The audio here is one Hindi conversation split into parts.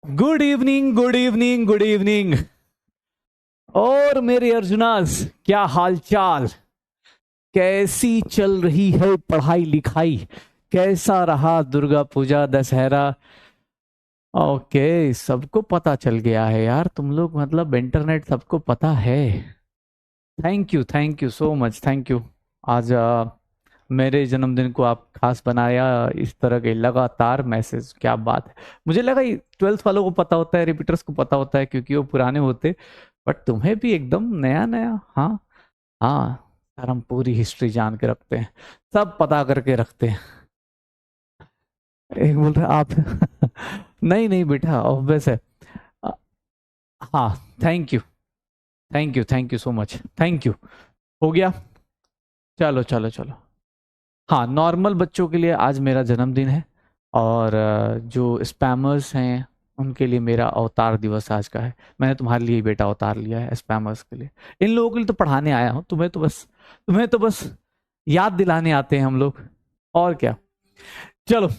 Good evening, good evening, good evening. और मेरे अर्जुनास, क्या हालचाल? कैसी चल रही है पढ़ाई लिखाई? कैसा रहा दुर्गा पूजा, दशहरा? ओके, सबको पता चल गया है यार। तुम लोग मतलब इंटरनेट सबको पता है। Thank you so much, thank you. आज मेरे जन्मदिन को आप खास बनाया, इस तरह के लगातार मैसेज, क्या बात है। मुझे लगा 12th वालों को पता होता है, रिपीटर्स को पता होता है क्योंकि वो पुराने होते। बट तुम्हें भी एकदम नया नया। हाँ हाँ यार, हम पूरी हिस्ट्री जान के रखते हैं, सब पता करके रखते हैं। एक बोल रहे आप नहीं नहीं बेटा, ऑब्वियस है। अ, हाँ, thank you, thank you so much, thank you. हो गया। चलो चलो चलो। हाँ, नॉर्मल बच्चों के लिए आज मेरा जन्मदिन है। और जो स्पैमर्स हैं उनके लिए मेरा अवतार दिवस आज का है। मैंने तुम्हारे लिए ही बेटा अवतार लिया है, स्पैमर्स के लिए। इन लोगों के लिए तो पढ़ाने आया हूँ, तुम्हें तो बस याद दिलाने आते हैं हम लोग, और क्या। चलो।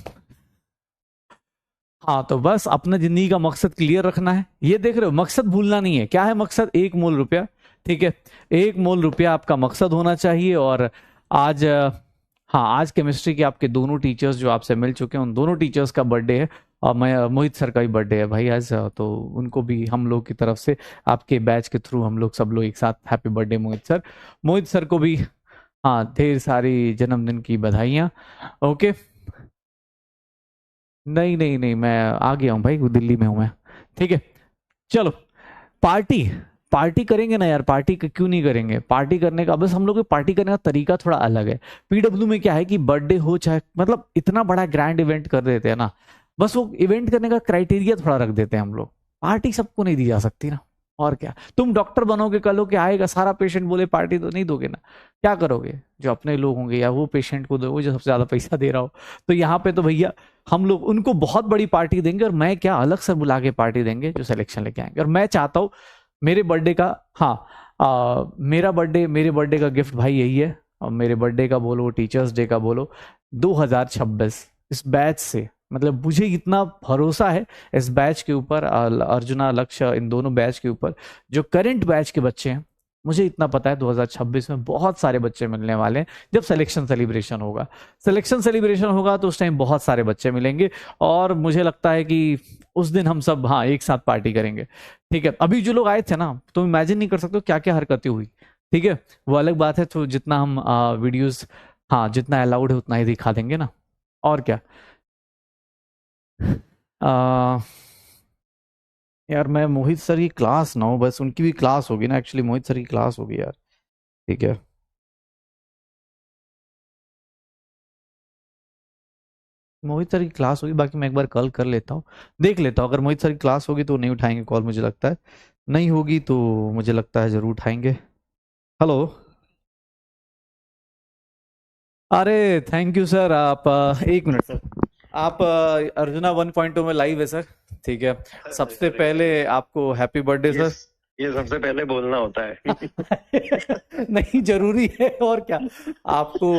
हाँ, तो बस अपना जिंदगी का मकसद क्लियर रखना है। ये देख रहे हो, मकसद भूलना नहीं है। क्या है मकसद? 1 मोल रुपया। ठीक है, 1 मोल रुपया आपका मकसद होना चाहिए। और आज हाँ, आज केमिस्ट्री के आपके दोनों टीचर्स जो आपसे मिल चुके हैं, उन दोनों टीचर्स का बर्थडे है। और मैं मोहित सर का भी बर्थडे है भाई आज। तो उनको भी हम लोग की तरफ से, आपके बैच के थ्रू, हम लोग सब लोग एक साथ हैप्पी बर्थडे मोहित सर। मोहित सर को भी हाँ, ढेर सारी जन्मदिन की बधाइयाँ। ओके। नहीं नहीं नहीं, मैं आ गया हूँ भाई, दिल्ली में हूँ मैं। ठीक है, चलो। पार्टी, पार्टी करेंगे ना यार। पार्टी क्यों नहीं करेंगे? पार्टी करने का, बस हम लोग के पार्टी करने का तरीका थोड़ा अलग है। पीडब्ल्यू में क्या है कि बर्थडे हो चाहे, मतलब इतना बड़ा ग्रैंड इवेंट कर देते हैं ना। बस वो इवेंट करने का क्राइटेरिया थोड़ा रख देते हैं हम लोग। पार्टी सबको नहीं दी जा सकती ना। और क्या, तुम डॉक्टर बनोगे कल हो के आएगा सारा पेशेंट बोले पार्टी, तो नहीं दोगे ना। क्या करोगे? जो अपने लोग होंगे या वो पेशेंट को दोगे जो सबसे ज्यादा पैसा दे रहा हो। तो यहाँ पे तो भैया हम लोग उनको बहुत बड़ी पार्टी देंगे। और मैं क्या, अलग से बुला के पार्टी देंगे जो सिलेक्शन लेके आएंगे। और मैं चाहता हूँ मेरे बर्थडे का, हाँ, मेरे बर्थडे का गिफ्ट भाई यही है। और मेरे बर्थडे का बोलो, टीचर्स डे का बोलो, 2026 इस बैच से, मतलब मुझे इतना भरोसा है इस बैच के ऊपर, अर्जुना, लक्ष्य, इन दोनों बैच के ऊपर। जो करंट बैच के बच्चे हैं, मुझे इतना पता है 2026 में बहुत सारे बच्चे मिलने वाले हैं। जब सिलेक्शन सेलिब्रेशन होगा, तो उस टाइम बहुत सारे बच्चे मिलेंगे। और मुझे लगता है कि उस दिन हम सब, हाँ, एक साथ पार्टी करेंगे। ठीक है, अभी जो लोग आए थे ना, तुम इमेजिन नहीं कर सकते हो क्या क्या हरकतें हुई। ठीक है, वो अलग बात है। तो जितना हम वीडियोस, हाँ, जितना अलाउड है उतना ही दिखा देंगे ना। और क्या। आ, यार मैं मोहित सर की क्लास ना हूँ, बस उनकी भी क्लास होगी ना। एक्चुअली मोहित सर की क्लास होगी यार। ठीक है। मोहित सर की क्लास होगी, बाकी मैं एक बार कॉल कर लेता हूँ, देख लेता हूँ। अगर मोहित सर की क्लास होगी तो नहीं उठाएंगे कॉल, मुझे लगता है। नहीं होगी तो मुझे लगता है जरूर उठाएंगे। हेलो। अरे थैंक यू सर। आप 1 मिनट सर। आप अर्जुना 1.0 में लाइव है सर। ठीक है, सबसे पहले आपको हैप्पी बर्थडे ये सर। ये सबसे पहले बोलना होता है। नहीं, जरूरी है, और क्या। आपको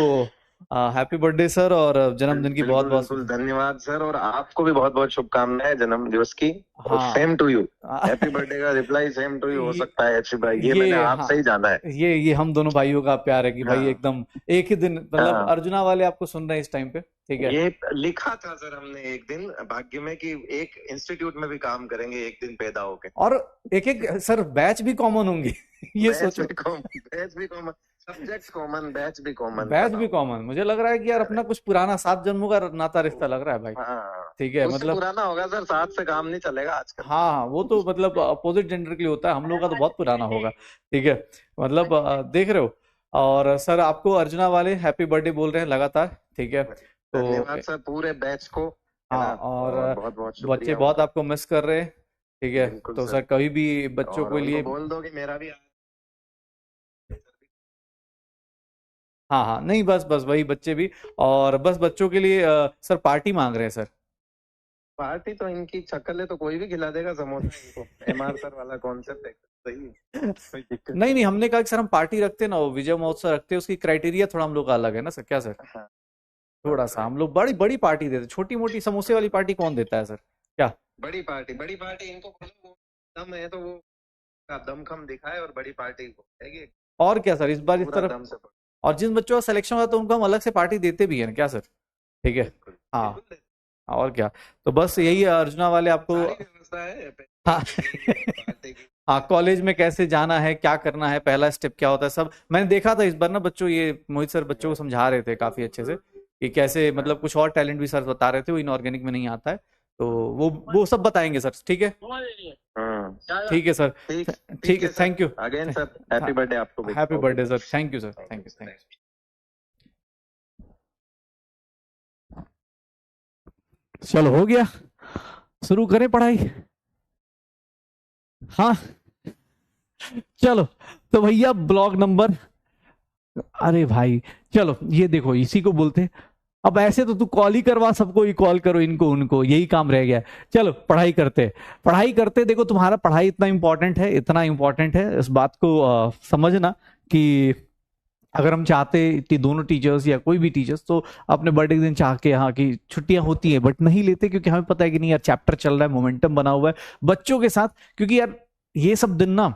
हैप्पी बर्थडे सर, और जन्मदिन की बहुत बिल्कुल बहुत। बिल्कुल, धन्यवाद सर। और आपको भी बहुत बहुत शुभकामनाएं जन्म दिवस की। और हाँ। Same to you. Happy birthday का रिप्लाई सेम टू यू हो ये सकता है अच्छी भाई, ये मैंने ये आपसे ही हाँ, जाना है। ये हम दोनों भाइयों का प्यार है कि भाई हाँ एकदम एक ही दिन, मतलब हाँ, अर्जुना वाले आपको सुन रहे हैं इस टाइम पे। ठीक है। ये लिखा था सर हमने एक दिन भाग्य में कि एक इंस्टीट्यूट में भी काम करेंगे एक दिन पैदा होके। और एक एक सर बैच भी कॉमन होंगे। ये बैच सोचो। भी कॉमन, बैच भी कॉमन, सब्जेक्ट कॉमन, बैच भी कॉमन बैच भी बताओ। कॉमन, मुझे लग रहा है कि यार अपना कुछ पुराना 7 जन्मों का नाता रिश्ता लग रहा है भाई। हाँ, ठीक है, उससे मतलब पुराना होगा सर, साथ से काम नहीं चलेगा आजकल। हाँ हाँ, वो तो मतलब अपोजिट जेंडर के लिए होता है, हम लोग का तो बहुत पुराना होगा। ठीक है, मतलब देख रहे हो। और सर आपको अर्जुना वाले हैप्पी बर्थडे बोल रहे हैं लगातार। ठीक है, तो धन्यवाद सर पूरे बैच को, है हाँ, ना। और और बहुत बहुत बच्चे शुक्रिया बहुत उनका। आपको मिस कर रहे हैं। ठीक है, बिल्कुल तो सर। सर कभी भी बच्चों और के उनको लिए, बोल दो कि मेरा भी हाँ हाँ, नहीं, बस बस वही बच्चे भी। और बस बच्चों के लिए सर पार्टी मांग रहे हैं सर। पार्टी तो इनकी शक्ल है तो कोई भी खिला देगा समोसा इनको। एमआर सर वाला कॉन्सेप्ट है, सही है, कोई दिक्कत नहीं नहीं। नहीं, हमने कहा कि सर हम पार्टी रखते हैं ना, वो विजय महोत्सव रखते हैं, उसकी क्राइटेरिया थोड़ा हम लोग का अलग है ना सर। क्या सर? हाँ थोड़ा सा हम लोग बड़ी बड़ी पार्टी देते हैं, छोटी मोटी समोसे वाली पार्टी कौन देता है सर? क्या? बड़ी पार्टी इनको बोलो, वो दम है तो वो का दमखम दिखाए और बड़ी पार्टी को है और क्या सर, इस बार इस पूरा तरफ, दम से और जिन बच्चों का सिलेक्शन होता है तो उनको हम अलग से पार्टी देते भी हैं क्या सर? ठीक है। बिल्कुल हाँ, बिल्कुल और क्या। तो बस यही है अर्जुना वाले आपको। सारी व्यवस्था है हाँ पार्टी की। हाँ, कॉलेज में कैसे जाना है, क्या करना है, पहला स्टेप क्या होता है, सब मैंने देखा था इस बार ना बच्चों, ये मोहित सर बच्चों को समझा रहे थे काफी अच्छे से कि कैसे, मतलब कुछ और टैलेंट भी सर बता रहे थे, वो इनऑर्गेनिक में नहीं आता है, तो वो सब बताएंगे सर। ठीक है, ठीक है सर। ठीक ठीक है, है sir, thank you. Again sir happy birthday आपको भी। Happy okay birthday sir, thank you sir, thank you, thank you. चलो हो गया, शुरू करें पढ़ाई। हाँ चलो, तो भैया ब्लॉग नंबर, अरे भाई चलो ये देखो, इसी को बोलते हैं। अब ऐसे तो तू कॉल ही करवा सबको, ही कॉल करो इनको उनको, यही काम रह गया है। चलो पढ़ाई करते, पढ़ाई करते। देखो तुम्हारा पढ़ाई इतना इंपॉर्टेंट है, इतना इंपॉर्टेंट है, इस बात को समझना कि अगर हम चाहते कि दोनों टीचर्स या कोई भी टीचर्स तो अपने बर्थडे के दिन चाह के, हाँ कि छुट्टियां होती है, बट नहीं लेते, क्योंकि हमें पता है कि नहीं यार चैप्टर चल रहा है, मोमेंटम बना हुआ है बच्चों के साथ, क्योंकि यार ये सब दिन ना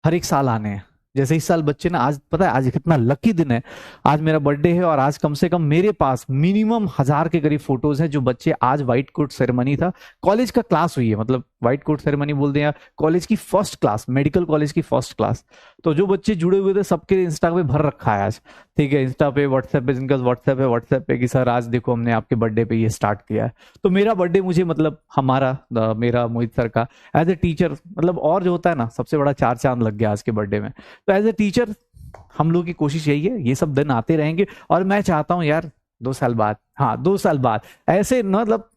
हर एक साल आने हैं। जैसे इस साल बच्चे ना, आज पता है आज कितना लकी दिन है, आज मेरा बर्थडे है और आज कम से कम मेरे पास मिनिमम 1000 के करीब फोटोज हैं जो बच्चे, आज व्हाइट कोट सेरेमनी था, कॉलेज का क्लास हुई है, मतलब व्हाइट कोट सेरेमनी बोल दें या कॉलेज की फर्स्ट क्लास, मेडिकल कॉलेज की फर्स्ट क्लास, तो जो बच्चे जुड़े हुए थे सबके इंस्टा पे भर रखा है आज। ठीक है, इंस्टा पे, व्हाट्सएप पे, जिनका व्हाट्सएप है व्हाट्सएप पे कि सर आज देखो हमने आपके बर्थडे पे ये स्टार्ट किया है। तो मेरा बर्थडे मुझे, मतलब हमारा, मेरा मोहित सर का एज ए टीचर, मतलब और जो होता है ना सबसे बड़ा 4 चांद लग गया आज के बर्थडे में। तो एज ए टीचर हम लोग की कोशिश यही है, ये सब दिन आते रहेंगे, और मैं चाहता हूं यार 2 साल बाद, हाँ 2 साल बाद ऐसे मतलब,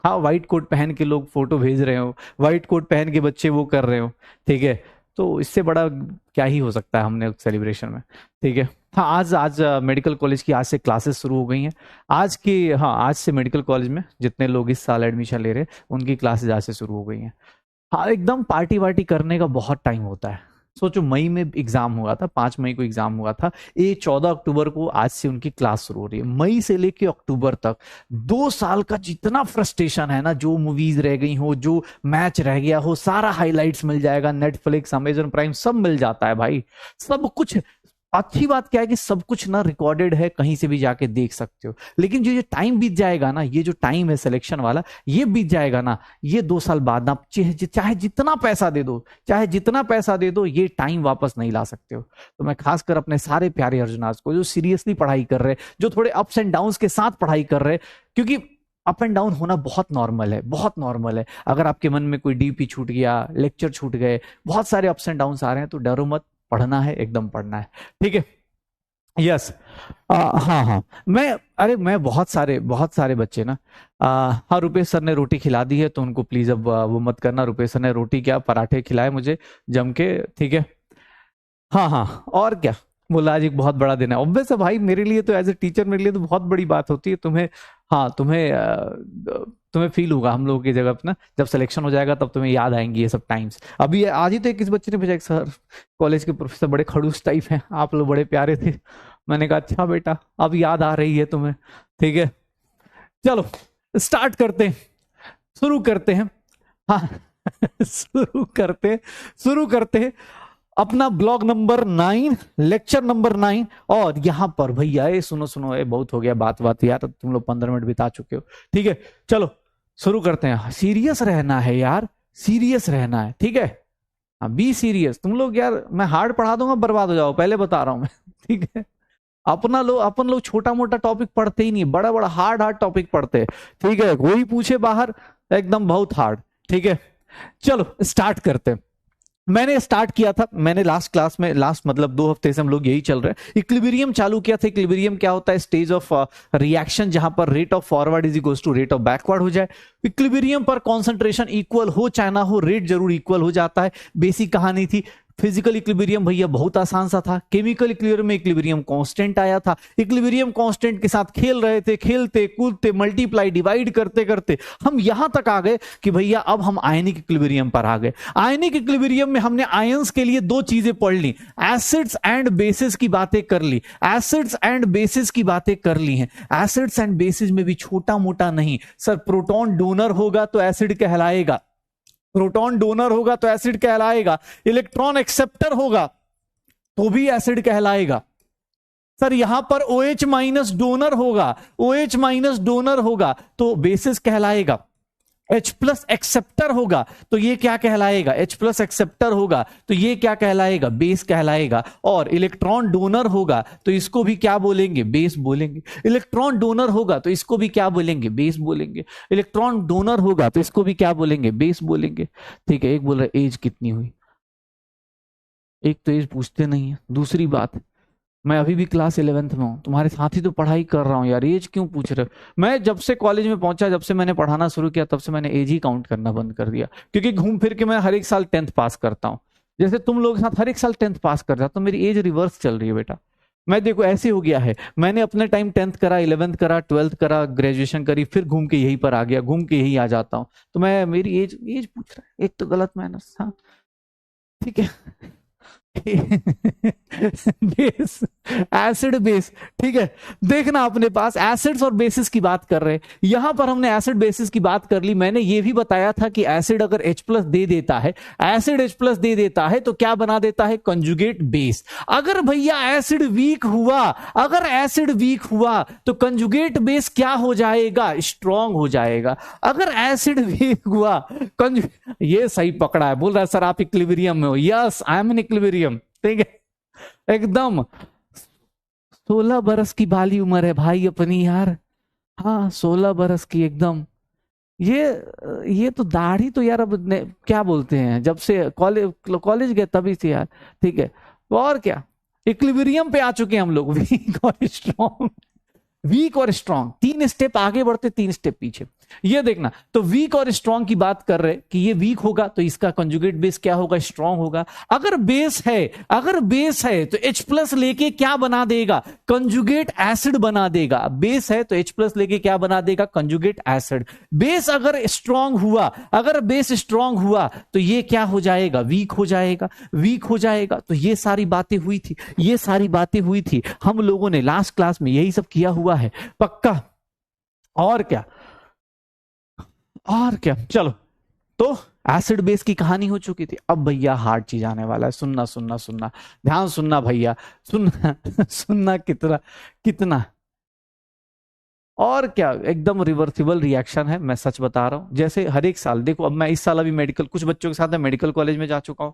हाँ व्हाइट कोट पहन के लोग फोटो भेज रहे हो, व्हाइट कोट पहन के बच्चे वो कर रहे हो, ठीक है, तो इससे बड़ा क्या ही हो सकता है हमने सेलिब्रेशन में। ठीक है, हाँ आज आज मेडिकल कॉलेज की आज से क्लासेस शुरू हो गई हैं, आज की, हाँ आज से मेडिकल कॉलेज में जितने लोग इस साल एडमिशन ले रहे हैं उनकी क्लासेस आज से शुरू हो गई हैं। हाँ एकदम पार्टी वार्टी करने का बहुत टाइम होता है। सोचो मई में एग्जाम हुआ था, 5 मई को एग्जाम हुआ था, ये 14 अक्टूबर को आज से उनकी क्लास शुरू हो रही है, मई से लेके अक्टूबर तक 2 साल का जितना फ्रस्ट्रेशन है ना, जो मूवीज रह गई हो, जो मैच रह गया हो, सारा हाइलाइट्स मिल जाएगा, नेटफ्लिक्स, अमेजन प्राइम सब मिल जाता है भाई, सब कुछ। अच्छी बात क्या है कि सब कुछ ना रिकॉर्डेड है, कहीं से भी जाके देख सकते हो, लेकिन जो ये टाइम बीत जाएगा ना, ये जो टाइम है सिलेक्शन वाला, ये बीत जाएगा ना, ये 2 साल बाद ना, चाहे जितना पैसा दे दो, चाहे जितना पैसा दे दो, ये टाइम वापस नहीं ला सकते हो। तो मैं खासकर अपने सारे प्यारे अर्जुनाज को जो सीरियसली पढ़ाई कर रहे, जो थोड़े अप्स एंड डाउन के साथ पढ़ाई कर रहे, क्योंकि अप एंड डाउन होना बहुत नॉर्मल है, बहुत नॉर्मल है। अगर आपके मन में कोई डीपी छूट गया, लेक्चर छूट गए, बहुत सारे अप्स एंड डाउन आ रहे हैं, तो डरो मत, पढ़ना है, एकदम पढ़ना है। ठीक है, यस। हाँ हाँ, मैं बहुत सारे बच्चे ना, हाँ रुपेश सर ने रोटी खिला दी है, तो उनको प्लीज अब वो मत करना, रुपेश सर ने रोटी क्या पराठे खिलाए मुझे जम के, ठीक है। हाँ हाँ, और क्या, बोला आज एक बहुत बड़ा दिन है, ऑब्वियस है भाई, मेरे लिए तो एज ए टीचर मेरे लिए तो बहुत बड़ी बात होती है। तुम्हें, हाँ तुम्हें फील होगा हम लोगों की जगह पे ना, जब सिलेक्शन हो जाएगा तब तुम्हें याद आएंगी ये सब टाइम्स। अभी आज ही तो एक किस बच्चे ने भेजा, सर कॉलेज के प्रोफेसर बड़े खड़ूस टाइप हैं, आप लोग बड़े प्यारे थे। मैंने कहा अच्छा बेटा, अब याद आ रही है तुम्हें, ठीक है। चलो स्टार्ट करते हैं, शुरू करते हैं, हाँ शुरू करते हैं अपना ब्लॉग नंबर 9, लेक्चर नंबर 9। और यहां पर भैया ये सुनो सुनो, ये बहुत हो गया बात यार, तुम लोग 15 मिनट बिता चुके हो, ठीक है। चलो शुरू करते हैं, सीरियस रहना है यार, सीरियस रहना है, ठीक है, हाँ बी सीरियस। तुम लोग यार मैं हार्ड पढ़ा दूंगा, बर्बाद हो जाओ, पहले बता रहा हूं मैं ठीक है। अपन लोग छोटा मोटा टॉपिक पढ़ते ही नहीं, बड़ा बड़ा हार्ड टॉपिक पढ़ते हैं, ठीक है। कोई पूछे बाहर एकदम बहुत हार्ड, ठीक है। चलो स्टार्ट करते हैं। मैंने स्टार्ट किया था, मैंने लास्ट क्लास में, लास्ट मतलब 2 हफ्ते से हम लोग यही चल रहे हैं, इक्विलिब्रियम चालू किया था। इक्विलिब्रियम क्या होता है, स्टेज ऑफ रिएक्शन जहां पर rate of forward is equal to rate of backward हो जाए। इक्विलिब्रियम पर कॉन्सेंट्रेशन इक्वल हो चाहे ना हो, रेट जरूर इक्वल हो जाता है, बेसिक कहानी थी। फिजिकल इक्विलिब्रियम भैया बहुत आसान सा था, केमिकल इक्विलिब्रियम में इक्विलिब्रियम कांस्टेंट आया था, इक्विलिब्रियम कांस्टेंट के साथ खेल रहे थे, खेलते कूदते मल्टीप्लाई डिवाइड करते करते हम यहां तक आ गए कि भैया अब हम आयनिक इक्विलिब्रियम पर आ गए। आयनिक इक्विलिब्रियम में हमने आयंस के लिए दो चीजें पढ़ ली, एसिड्स एंड बेसिस की बातें कर ली, एसिड्स एंड बेसिस की बातें कर ली हैं। एसिड्स एंड बेसिस में भी छोटा मोटा नहीं सर, प्रोटॉन डोनर होगा तो एसिड कहलाएगा, प्रोटॉन डोनर होगा तो एसिड कहलाएगा, इलेक्ट्रॉन एक्सेप्टर होगा तो भी एसिड कहलाएगा। सर यहां पर OH माइनस डोनर होगा, OH माइनस डोनर होगा तो बेसिस कहलाएगा, H प्लस एक्सेप्टर होगा तो ये क्या कहलाएगा, H प्लस एक्सेप्टर होगा तो ये क्या कहलाएगा, बेस कहलाएगा। और इलेक्ट्रॉन डोनर होगा तो इसको भी क्या बोलेंगे, बेस बोलेंगे। इलेक्ट्रॉन डोनर होगा तो इसको भी क्या बोलेंगे, बेस बोलेंगे। इलेक्ट्रॉन डोनर होगा तो इसको भी क्या बोलेंगे, बेस बोलेंगे। ठीक है, एक बोल रहा है एज कितनी हुई, एक तो एज पूछते नहीं है, दूसरी बात मैं अभी भी क्लास 11th में हूँ, तुम्हारे साथ ही तो पढ़ाई कर रहा हूँ यार, एज क्यों पूछ रहे हो। मैं जब से कॉलेज में पहुंचा, जब से मैंने पढ़ाना शुरू किया, तब से मैंने एज ही काउंट करना बंद कर दिया, क्योंकि घूम फिर के मैं हर एक साल 10th पास करता हूँ, जैसे तुम लोग के साथ हर एक साल 10th पास कर जाता, तो मेरी एज रिवर्स चल रही है बेटा। मैं देखो ऐसे हो गया है, मैंने अपने टाइम 10th करा, 11th करा, 12th करा, ग्रेजुएशन करी, फिर घूम के यहीं पर आ गया, घूम के यही आ जाता हूँ, तो मैं मेरी एज पूछ रहा है, एक तो गलत मैनर्स। हाँ ठीक है बेस, एसिड बेस, ठीक है। देखना अपने पास एसिड्स और बेसिस की बात कर रहे हैं, यहां पर हमने एसिड बेसिस की बात कर ली। मैंने ये भी बताया था कि एसिड अगर H प्लस दे देता है, एसिड H प्लस दे देता है तो क्या बना देता है, कंजुगेट बेस। अगर भैया एसिड वीक हुआ, अगर एसिड वीक हुआ तो कंजुगेट बेस क्या हो जाएगा, स्ट्रॉन्ग हो जाएगा। अगर एसिड वीक हुआ, ये सही पकड़ा है, बोल रहा है सर आप इक्विलिब्रियम में हो। Yes I am in equilibrium, ठीक है एकदम। 16 बरस की बाली उम्र है भाई अपनी यार, हाँ 16 बरस की एकदम। ये तो दाढ़ी तो यार अब क्या बोलते हैं, जब से कॉलेज गए तभी से यार, ठीक है। और क्या, इक्विलिब्रियम पे आ चुके हैं हम लोग, वीक और स्ट्रॉन्ग, वीक और स्ट्रॉन्ग, 3 स्टेप आगे बढ़ते 3 स्टेप पीछे। ये देखना, तो वीक और स्ट्रॉन्ग की बात कर रहे कि ये वीक होगा तो इसका कंजुगेट बेस क्या होगा, स्ट्रॉन्ग होगा। अगर बेस है, अगर बेस है तो H प्लस लेके क्या बना देगा, कंजुगेट एसिड बना देगा। बेस है तो H प्लस लेके क्या बना देगा, कंजुगेट एसिड। बेस अगर स्ट्रॉन्ग हुआ, अगर बेस स्ट्रॉन्ग हुआ तो ये क्या हो जाएगा, वीक हो जाएगा, वीक हो जाएगा। तो ये सारी बातें हुई थी, ये सारी बातें हुई थी, हम लोगों ने लास्ट क्लास में यही सब किया हुआ है पक्का। और क्या, और क्या, चलो तो एसिड बेस की कहानी हो चुकी थी। अब भैया हार्ड चीज आने वाला है, सुनना सुनना सुनना, ध्यान सुनना भैया, सुनना सुनना कितना कितना। और क्या, एकदम रिवर्सिबल रिएक्शन है, मैं सच बता रहा हूं। जैसे हर एक साल देखो, अब मैं इस साल अभी मेडिकल, कुछ बच्चों के साथ मैं मेडिकल कॉलेज में जा चुका हूं,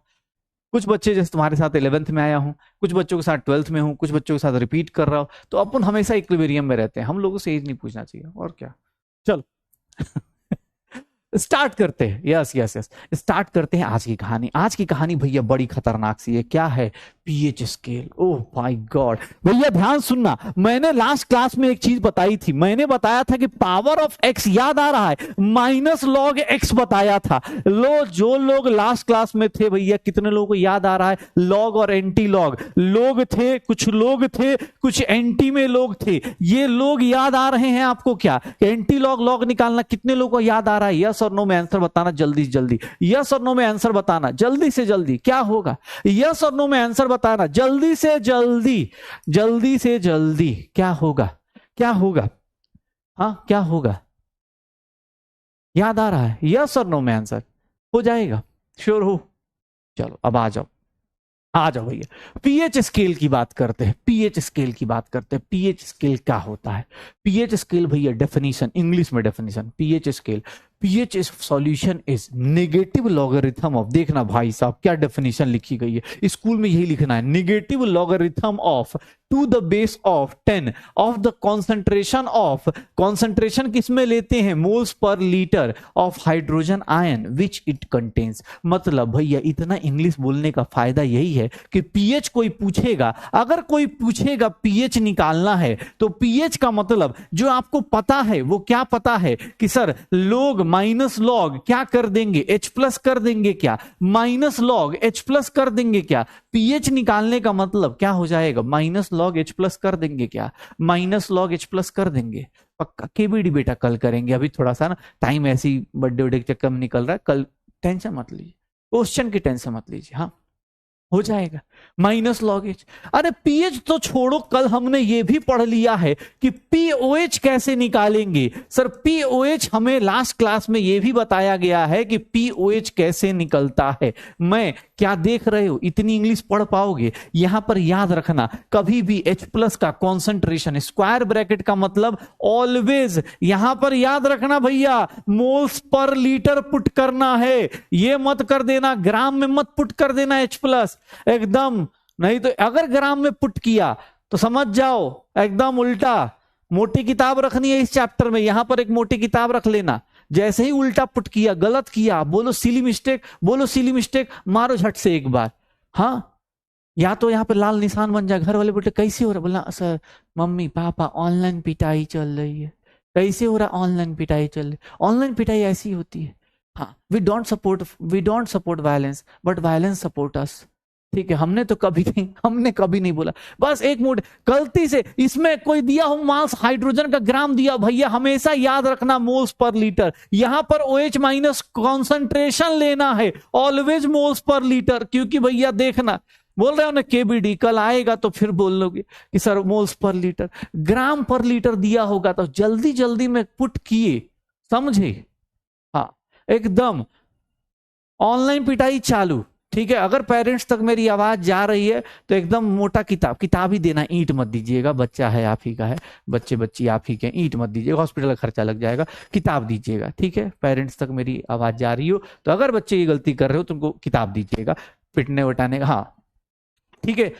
कुछ बच्चे जैसे तुम्हारे साथ 11th में आया हूं, कुछ बच्चों के साथ 12th में हूं, कुछ बच्चों के साथ रिपीट कर रहा हूं। तो अपन हमेशा इक्विलिब्रियम में रहते हैं, हम लोगों से एज नहीं पूछना चाहिए। और क्या, चलो स्टार्ट करते हैं, यस यस यस, स्टार्ट करते हैं आज की कहानी। आज की कहानी भैया बड़ी खतरनाक सी है, क्या है, pH scale. Oh my God भैया ध्यान सुनना, मैंने लास्ट क्लास में एक चीज बताई थी, मैंने बताया था कि पावर ऑफ एक्स, याद आ रहा है, माइनस लॉग एक्स बताया था। जो लोग लास्ट क्लास में थे भैया, कितने लोगों को याद आ रहा है, लॉग और एंटी लॉग लोग थे, कुछ लोग थे, कुछ एंटी में लोग थे। ये लोग याद आ रहे हैं आपको क्या, एंटी लॉग लॉग निकालना कितने लोगों को याद आ रहा है? यस और नो में आंसर बताना जल्दी से जल्दी, यस और नो में आंसर बताना जल्दी से जल्दी, क्या होगा, यस और नो में आंसर बताना जल्दी से जल्दी, जल्दी से जल्दी, क्या होगा, क्या होगा, हाँ क्या होगा, याद आ रहा है? यस और नो में आंसर हो जाएगा, श्योर हो? चलो अब आ जाओ, आ जाओ भैया, पीएच स्केल की बात करते हैं, पीएच स्केल की बात करते हैं। पीएच स्केल क्या होता है? पीएच स्केल भैया डेफिनेशन, इंग्लिश में definition, pH scale, pH solution is negative logarithm of, देखना भाई साहब क्या डेफिनेशन लिखी गई है, स्कूल में यही लिखना है, negative logarithm of to the base of 10 of the concentration of, concentration किसमें लेते हैं, moles per litre of hydrogen ion which it contains. मतलब भैया इतना इंग्लिश बोलने का फायदा यही है कि पीएच कोई पूछेगा, अगर कोई पूछेगा पीएच निकालना है तो पीएच का मतलब जो आपको पता है वो क्या पता है कि सर लोग माइनस लॉग क्या कर देंगे, H प्लस कर देंगे क्या, माइनस लॉग H प्लस कर देंगे क्या, पीएच निकालने का मतलब क्या हो जाएगा, माइनस लॉग H प्लस कर देंगे क्या, माइनस लॉग H प्लस कर देंगे। पक्का केबीडी बेटा कल करेंगे, अभी थोड़ा सा ना टाइम ऐसे ही बर्थडे वड्डे के चक्कर में निकल रहा है, कल टेंशन मत लीजिए, क्वेश्चन की टेंशन मत लीजिए, हाँ हो जाएगा माइनस लॉग एच। अरे पीएच तो छोड़ो, कल हमने ये भी पढ़ लिया है कि पीओएच कैसे निकालेंगे। सर पीओएच हमें लास्ट क्लास में ये भी बताया गया है कि पीओएच कैसे निकलता है। मैं क्या देख रहे हो, इतनी इंग्लिश पढ़ पाओगे। यहां पर याद रखना कभी भी H प्लस का कॉन्सेंट्रेशन स्क्वायर ब्रैकेट का मतलब ऑलवेज, यहां पर याद रखना भैया मोल्स पर लीटर पुट करना है, ये मत कर देना ग्राम में मत पुट कर देना H प्लस एकदम, नहीं तो अगर ग्राम में पुट किया तो समझ जाओ एकदम उल्टा। मोटी किताब रखनी है इस चैप्टर में, यहां पर एक मोटी किताब रख लेना, जैसे ही उल्टा पुट किया गलत किया बोलो सिली मिस्टेक, बोलो सिली मिस्टेक, मारो झट से एक बार। हाँ या तो यहाँ पे लाल निशान बन जाए, घर वाले बोलते कैसे हो रहा, बोलना सर मम्मी पापा ऑनलाइन पिटाई चल रही है। कैसे हो रहा, ऑनलाइन पिटाई चल रही, ऑनलाइन पिटाई ऐसी होती है। हाँ we don't support violence but violence support us. ठीक है, हमने कभी नहीं बोला, बस एक मोड गलती से इसमें कोई दिया हो मास हाइड्रोजन का ग्राम दिया, भैया हमेशा याद रखना मोल्स पर लीटर, यहां पर OH माइनस कॉन्सेंट्रेशन लेना है, ऑलवेज मोल्स पर लीटर, क्योंकि भैया देखना बोल रहे हो ना केबीडी, कल आएगा तो फिर बोल लोगे कि सर मोल्स पर लीटर, ग्राम पर लीटर दिया होगा तो जल्दी जल्दी में पुट किए, समझे। हाँ एकदम ऑनलाइन पिटाई चालू। ठीक है, अगर पेरेंट्स तक मेरी आवाज जा रही है तो एकदम मोटा किताब ही देना, ईंट मत दीजिएगा, बच्चा है आप ही का है, बच्चे बच्ची आप ही के, ईंट मत दीजिएगा, हॉस्पिटल का खर्चा लग जाएगा, किताब दीजिएगा। ठीक है, पेरेंट्स तक मेरी आवाज जा रही हो तो अगर बच्चे ये गलती कर रहे हो तो उनको किताब दीजिएगा, पिटने वटाने का। हाँ ठीक है,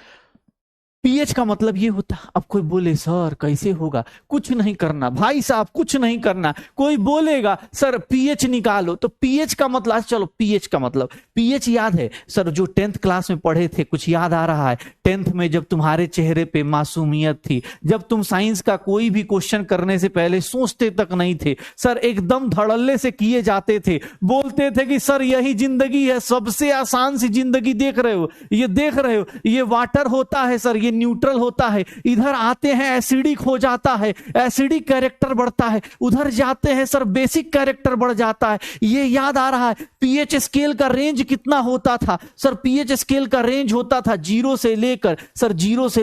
पीएच का मतलब ये होता है। अब कोई बोले सर कैसे होगा, कुछ नहीं करना भाई साहब, कुछ नहीं करना। कोई बोलेगा सर पीएच निकालो, तो पीएच का मतलब, चलो पीएच का मतलब, पीएच याद है सर जो 10th क्लास में पढ़े थे, कुछ याद आ रहा है 10th में जब तुम्हारे चेहरे पे मासूमियत थी, जब तुम साइंस का कोई भी क्वेश्चन करने से पहले सोचते तक नहीं थे, सर एकदम धड़ल्ले से किए जाते थे, बोलते थे कि सर यही जिंदगी है, सबसे आसान सी जिंदगी देख रहे हो, ये देख रहे हो, ये वाटर होता है सर, ये न्यूट्रल होता है, इधर आते हैं एसिडिक हो जाता है, एसिडिक कैरेक्टर बढ़ता है, उधर जाते हैं सर बेसिक कैरेक्टर बढ़ जाता है। ये याद आ रहा है पीएच स्केल का रेंज कितना होता था सर, पीएच स्केल का रेंज होता था 0 से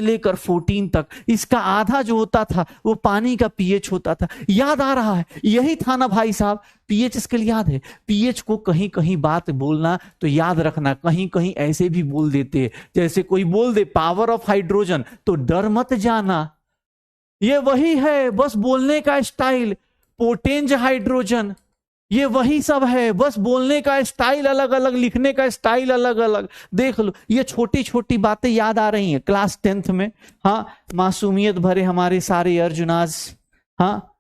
लेकर 14 तक, इसका आधा जो होता था वो पानी का पीएच होता था। याद आ रहा है, यही था ना भाई साहब, पीएच स्केल याद है। पीएच को कहीं कहीं बात बोलना तो याद रखना, कहीं कहीं ऐसे भी बोल देते, जैसे कोई बोल दे पावर ऑफ हाइड्रोजन तो डर मत जाना, ये वही है, बस बोलने का स्टाइल, पोटेंज हाइड्रोजन, ये वही सब है, बस बोलने का स्टाइल अलग अलग, लिखने का स्टाइल अलग अलग। देख लो ये छोटी छोटी बातें याद आ रही हैं क्लास 10th में। हाँ मासूमियत भरे हमारे सारे अर्जुनाज, हाँ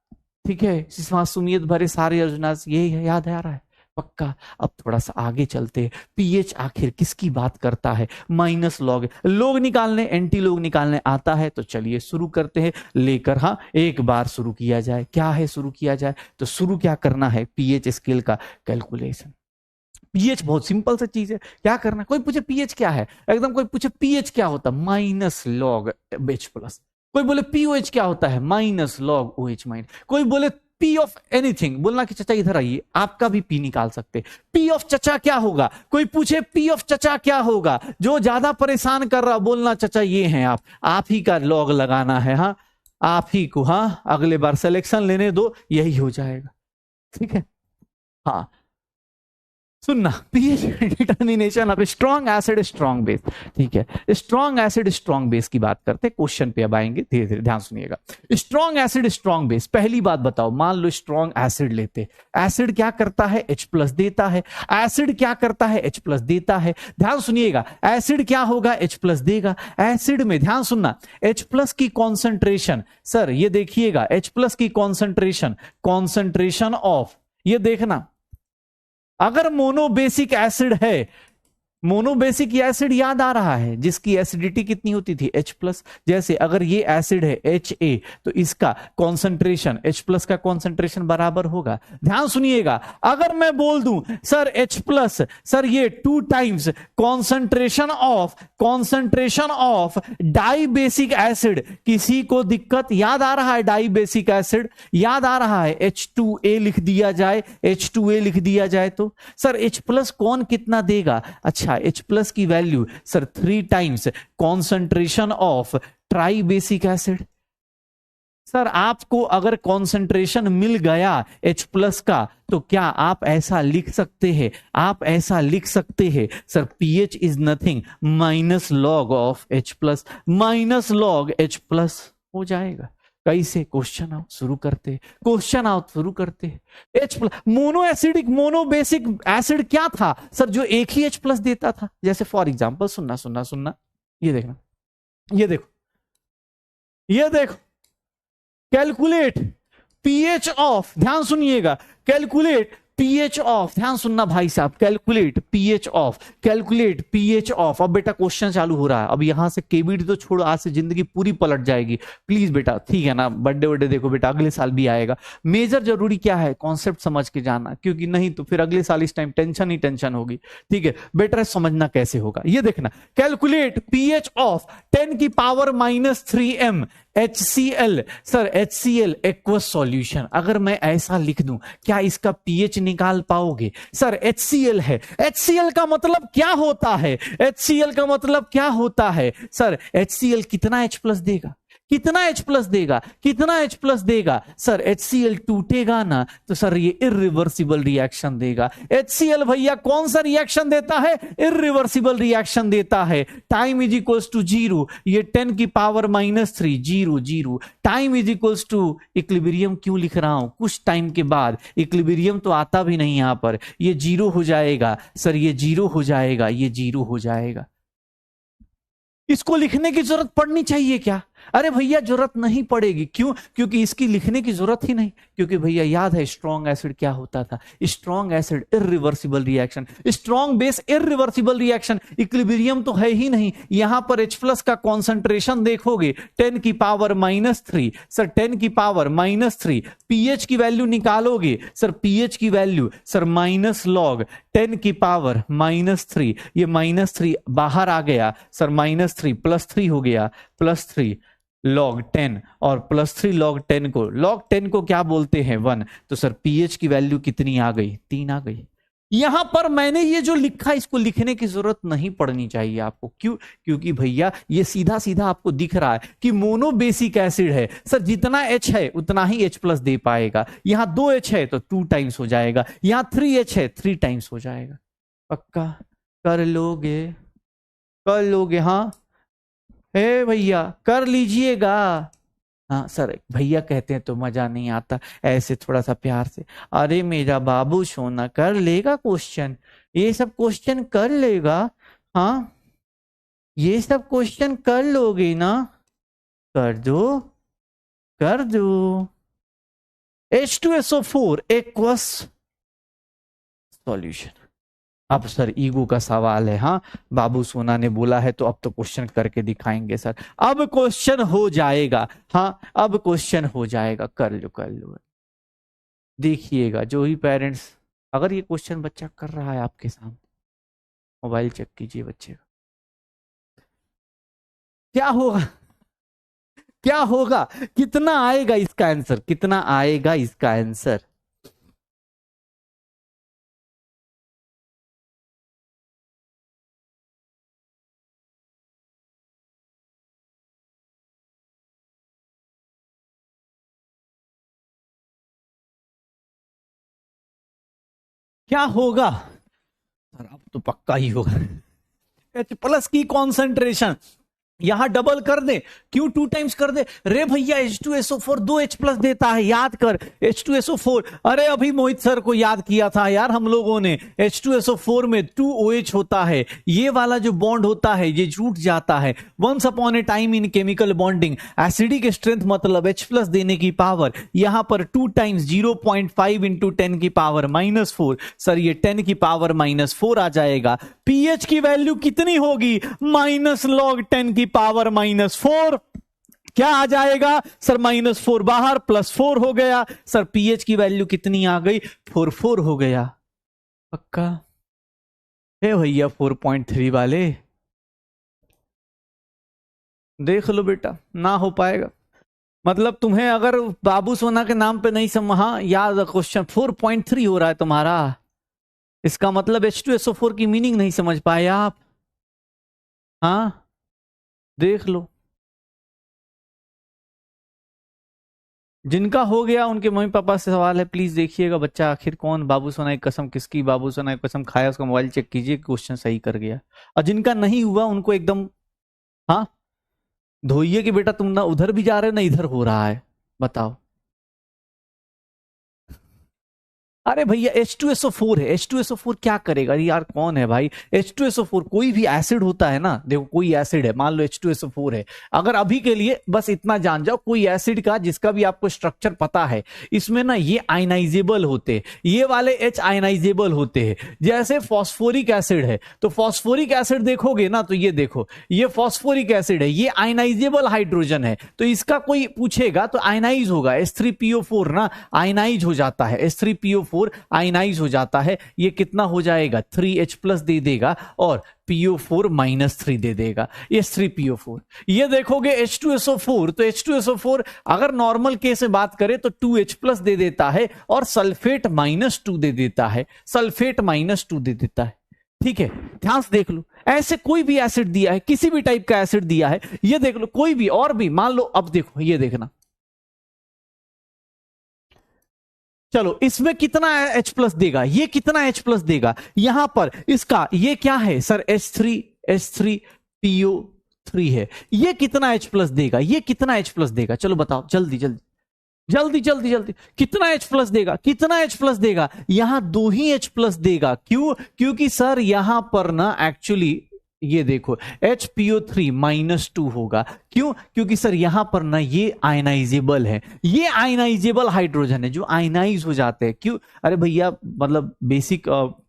ठीक है, इस मासूमियत भरे सारे अर्जुनाज, ये याद आ रहा है पक्का। अब थोड़ा सा आगे चलते हैं, पीएच आखिर किसकी बात करता है, माइनस लॉग, लोग निकालने एंटी लोग निकालने आता है, तो चलिए शुरू करते हैं लेकर। हाँ एक बार शुरू किया जाए, क्या है शुरू किया जाए तो शुरू क्या करना है, पीएच स्केल का कैलकुलेशन। पीएच बहुत सिंपल सा चीज है, क्या करना, कोई पूछे पीएच क्या है, एकदम कोई पूछे पीएच क्या होता है, माइनस लॉग H प्लस, कोई बोले पीओएच क्या होता है, माइनस लॉग OH माइनस, कोई बोले पी ऑफ एनीथिंग, बोलना कि चचा इधर आइए, आपका भी पी निकाल सकते, पी ऑफ चचा क्या होगा, कोई पूछे पी ऑफ चचा क्या होगा, जो ज्यादा परेशान कर रहा बोलना चचा ये हैं आप ही का लॉग लगाना है, हाँ आप ही को, हाँ अगले बार सिलेक्शन लेने दो यही हो जाएगा। ठीक है, हाँ सुनना, pH determination of strong acid strong base. ठीक है, स्ट्रॉन्ग एसिड स्ट्रॉन्ग बेस की बात करते, क्वेश्चन पे अब आएंगे, धीरे धीरे ध्यान सुनिएगा। स्ट्रॉन्ग एसिड स्ट्रॉन्ग बेस, पहली बात बताओ, मान लो स्ट्रॉन्ग एसिड लेते, एसिड क्या करता है H प्लस देता है, एसिड क्या करता है H प्लस देता है, ध्यान सुनिएगा, एसिड क्या होगा H प्लस देगा, एसिड में ध्यान सुनना H प्लस की कॉन्सेंट्रेशन, सर ये देखिएगा H प्लस की कॉन्सेंट्रेशन ऑफ, ये देखना अगर मोनोबेसिक एसिड है मोनोबेसिक एसिड याद आ रहा है, जिसकी एसिडिटी कितनी होती थी H+। जैसे अगर ये एसिड है Ha, तो इसका कॉन्सेंट्रेशन H+ का कॉन्सेंट्रेशन बराबर होगा। ध्यान सुनिएगा, अगर मैं बोल दूं सर H+, सर ये 2 times concentration of dibasic acid, किसी को दिक्कत? याद आ रहा है डाई बेसिक एसिड, याद आ रहा है H2A लिख दिया जाए, H2A लिख दिया जाए तो सर H+ कौन कितना देगा? अच्छा, H+ की value sir 3 times concentration of try basic acid. Sir आपको अगर कॉन्सेंट्रेशन मिल गया H+ का, तो क्या आप ऐसा लिख सकते हैं, आप ऐसा लिख सकते हैं sir pH is nothing minus log of H+, minus log H+ हो जाएगा। कैसे? क्वेश्चन आउट शुरू करते, क्वेश्चन आउट शुरू करते। H+, mono acidic mono basic acid क्या था सर? जो एक ही H+ देता था। जैसे फॉर एग्जांपल, सुनना, ये देखना, ये देखो, ये देखो, कैलकुलेट pH ऑफ, ध्यान सुनिएगा, कैलकुलेट pH ऑफ, ध्यान सुनना भाई साहब, calculate pH of, calculate pH of. अब बेटा क्वेश्चन चालू हो रहा है, अब यहां से केबीडी तो छोड़ो, आज से जिंदगी पूरी पलट जाएगी प्लीज बेटा, ठीक है ना? बर्थडे वर्डे देखो बेटा, अगले साल भी आएगा। मेजर जरूरी क्या है? कॉन्सेप्ट समझ के जाना, क्योंकि नहीं तो फिर अगले साल इस टाइम टेंशन ही टेंशन होगी। ठीक है बेटा, समझना कैसे होगा ये देखना, calculate pH of 10⁻³ HCl। Sir HCl aqueous solution, अगर मैं ऐसा लिख दूं, क्या इसका pH निकाल पाओगे? सर HCl है, HCl का मतलब क्या होता है? HCl का मतलब क्या होता है? सर HCl कितना H+ देगा? कितना H+ देगा? कितना H+ देगा? सर HCl टूटेगा ना, तो सर ये इरिवर्सिबल रिएक्शन देगा। HCl भैया कौन सा रिएक्शन देता है? इरिवर्सिबल रिएक्शन देता है। टाइम इज इक्वल्स टू 0, ये 10⁻³ 0 0। Time is equals to equilibrium क्यों लिख रहा हूं? कुछ टाइम के बाद इक्विलिब्रियम तो आता भी नहीं यहां पर, ये 0 हो जाएगा सर, ये 0 हो जाएगा, ये 0 हो जाएगा। इसको लिखने की जरूरत पड़नी चाहिए क्या? अरे भैया जरूरत नहीं पड़ेगी। क्यों? क्योंकि इसकी लिखने की जरूरत ही नहीं, क्योंकि भैया याद है स्ट्रॉन्ग एसिड क्या होता था? Strong acid irreversible reaction, strong base irreversible reaction, equilibrium तो है ही नहीं। यहां पर H+ का कॉन्सेंट्रेशन देखोगे 10⁻³ सर, 10⁻³ pH की वैल्यू निकालोगे सर, pH की वैल्यू सर माइनस लॉग 10⁻³ ये -3 बाहर आ गया सर, -3 +3 हो गया, +3 log 10 और +3 log 10 को, log 10 को क्या बोलते हैं? 1। तो सर pH की वैल्यू कितनी आ गई? 3 आ गई। यहां पर मैंने ये जो लिखा, इसको लिखने की जरूरत नहीं पड़नी चाहिए आपको। क्यों? क्योंकि भैया ये सीधा सीधा आपको दिख रहा है कि मोनो बेसिक एसिड है सर, जितना H है उतना ही H+ दे पाएगा। यहां 2H है तो 2 टाइम्स हो जाएगा, यहां 3H है 3 टाइम्स हो जाएगा। पक्का कर लोगे? कर लोगे? हाँ हे भैया कर लीजिएगा। हाँ सर, भैया कहते हैं तो मजा नहीं आता, ऐसे थोड़ा सा प्यार से, अरे मेरा बाबू सोना कर लेगा क्वेश्चन, ये सब क्वेश्चन कर लेगा। हाँ ये सब क्वेश्चन कर लोगे ना? कर दो, कर दो। H2SO4 aqueous solution. अब सर ईगो का सवाल है, हाँ बाबू सोना ने बोला है तो अब तो क्वेश्चन करके दिखाएंगे सर। अब क्वेश्चन हो जाएगा, हाँ अब क्वेश्चन हो जाएगा, कर लो कर लो। देखिएगा जो ही पेरेंट्स, अगर ये क्वेश्चन बच्चा कर रहा है आपके सामने, मोबाइल चेक कीजिए बच्चे का, क्या होगा? क्या होगा? कितना आएगा इसका आंसर? कितना आएगा इसका आंसर? क्या होगा सर? अब तो पक्का ही होगा। H+ की कॉन्सेंट्रेशन यहां डबल कर दे, क्यों 2 टाइम्स कर दे? रे भैया H2SO4 2H प्लस देता है, याद कर H2SO4। अरे अभी मोहित सर को याद किया था यार हम लोगों ने, H2SO4 में 2OH होता है, ये वाला जो बॉन्ड होता है ये टूट जाता है। Once upon a time in chemical bonding acidic strength मतलब H प्लस देने की पावर, यहां पर 2 टाइम्स 0.5 इंटू 10 की पावर -4, सर ये 10 की पावर -4 आ जाएगा। पीएच की वैल्यू कितनी होगी? -log 10 की पावर -4। क्या आ जाएगा सर? -4 बाहर, +4 हो गया। सर पीएच की वैल्यू कितनी आ गई? 4 हो गया। पक्का है भैया 4.3 वाले? देख लो बेटा, ना हो पाएगा। मतलब तुम्हें अगर बाबू सोना के नाम पे नहीं हाँ याद, क्वेश्चन 4.3 हो रहा है तुम्हारा, इसका मतलब H2SO4 की मीनिंग नहीं समझ पाए आप। हाँ देख लो, जिनका हो गया उनके मम्मी पापा से सवाल है, प्लीज देखिएगा बच्चा आखिर कौन बाबू सोना की कसम किसकी बाबू सोना की कसम खाया, उसका मोबाइल चेक कीजिए, क्वेश्चन सही कर गया। और जिनका नहीं हुआ उनको एकदम हाँ धोइए कि बेटा तुम ना उधर भी जा रहे हो ना इधर हो रहा है, बताओ। अरे भैया H2SO4 है, H2SO4 क्या करेगा यार? कौन है भाई H2SO4? कोई भी एसिड होता है ना, देखो कोई एसिड है, मान लो H2SO4 है, अगर अभी के लिए बस इतना जान जाओ, कोई एसिड का जिसका भी आपको स्ट्रक्चर पता है, इसमें ना ये आयनाइजेबल होते, ये वाले H आयनाइजेबल होते हैं। जैसे फॉस्फोरिक एसिड है, तो फॉस्फोरिक एसिड देखोगे ना, तो ये देखो ये फॉस्फोरिक एसिड है, ये आयनाइजेबल हाइड्रोजन है, तो इसका कोई पूछेगा तो आयनाइज होगा, H3PO4 ना आयनाइज हो जाता है, H3PO4 आयनाइज हो जाता है। ये कितना हो जाएगा? 3H प्लस दे देगा और PO4 -3 दे देगा, H3PO4। ये देखोगे H2SO4, तो H2SO4 अगर नॉर्मल केस में बात करें तो 2H प्लस दे देता है और सल्फेट -2 दे देता है, सल्फेट -2 दे देता है। ठीक है, ध्यान से देख लो, ऐसे कोई भी एसिड दिया है, किसी भी टाइप का एसिड दिया है, ये देख लो, कोई भी और भी मान लो, अब देखो ये देखना, चलो इसमें कितना H प्लस देगा, ये कितना H प्लस देगा, यहां पर इसका ये क्या है सर? H3PO3 है, ये कितना H प्लस देगा, ये कितना H प्लस देगा? चलो बताओ जल्दी जल्दी जल्दी जल्दी जल्दी, कितना H प्लस देगा, कितना H प्लस देगा? यहां 2 ही H प्लस देगा। क्यों? क्योंकि सर यहां पर ना एक्चुअली ये देखो HPO3 -2 होगा। क्यों? क्योंकि सर यहां पर ना ये आयनाइजेबल है, ये आयनाइजेबल हाइड्रोजन है जो आयनाइज हो जाते हैं। क्यों? अरे भैया मतलब बेसिक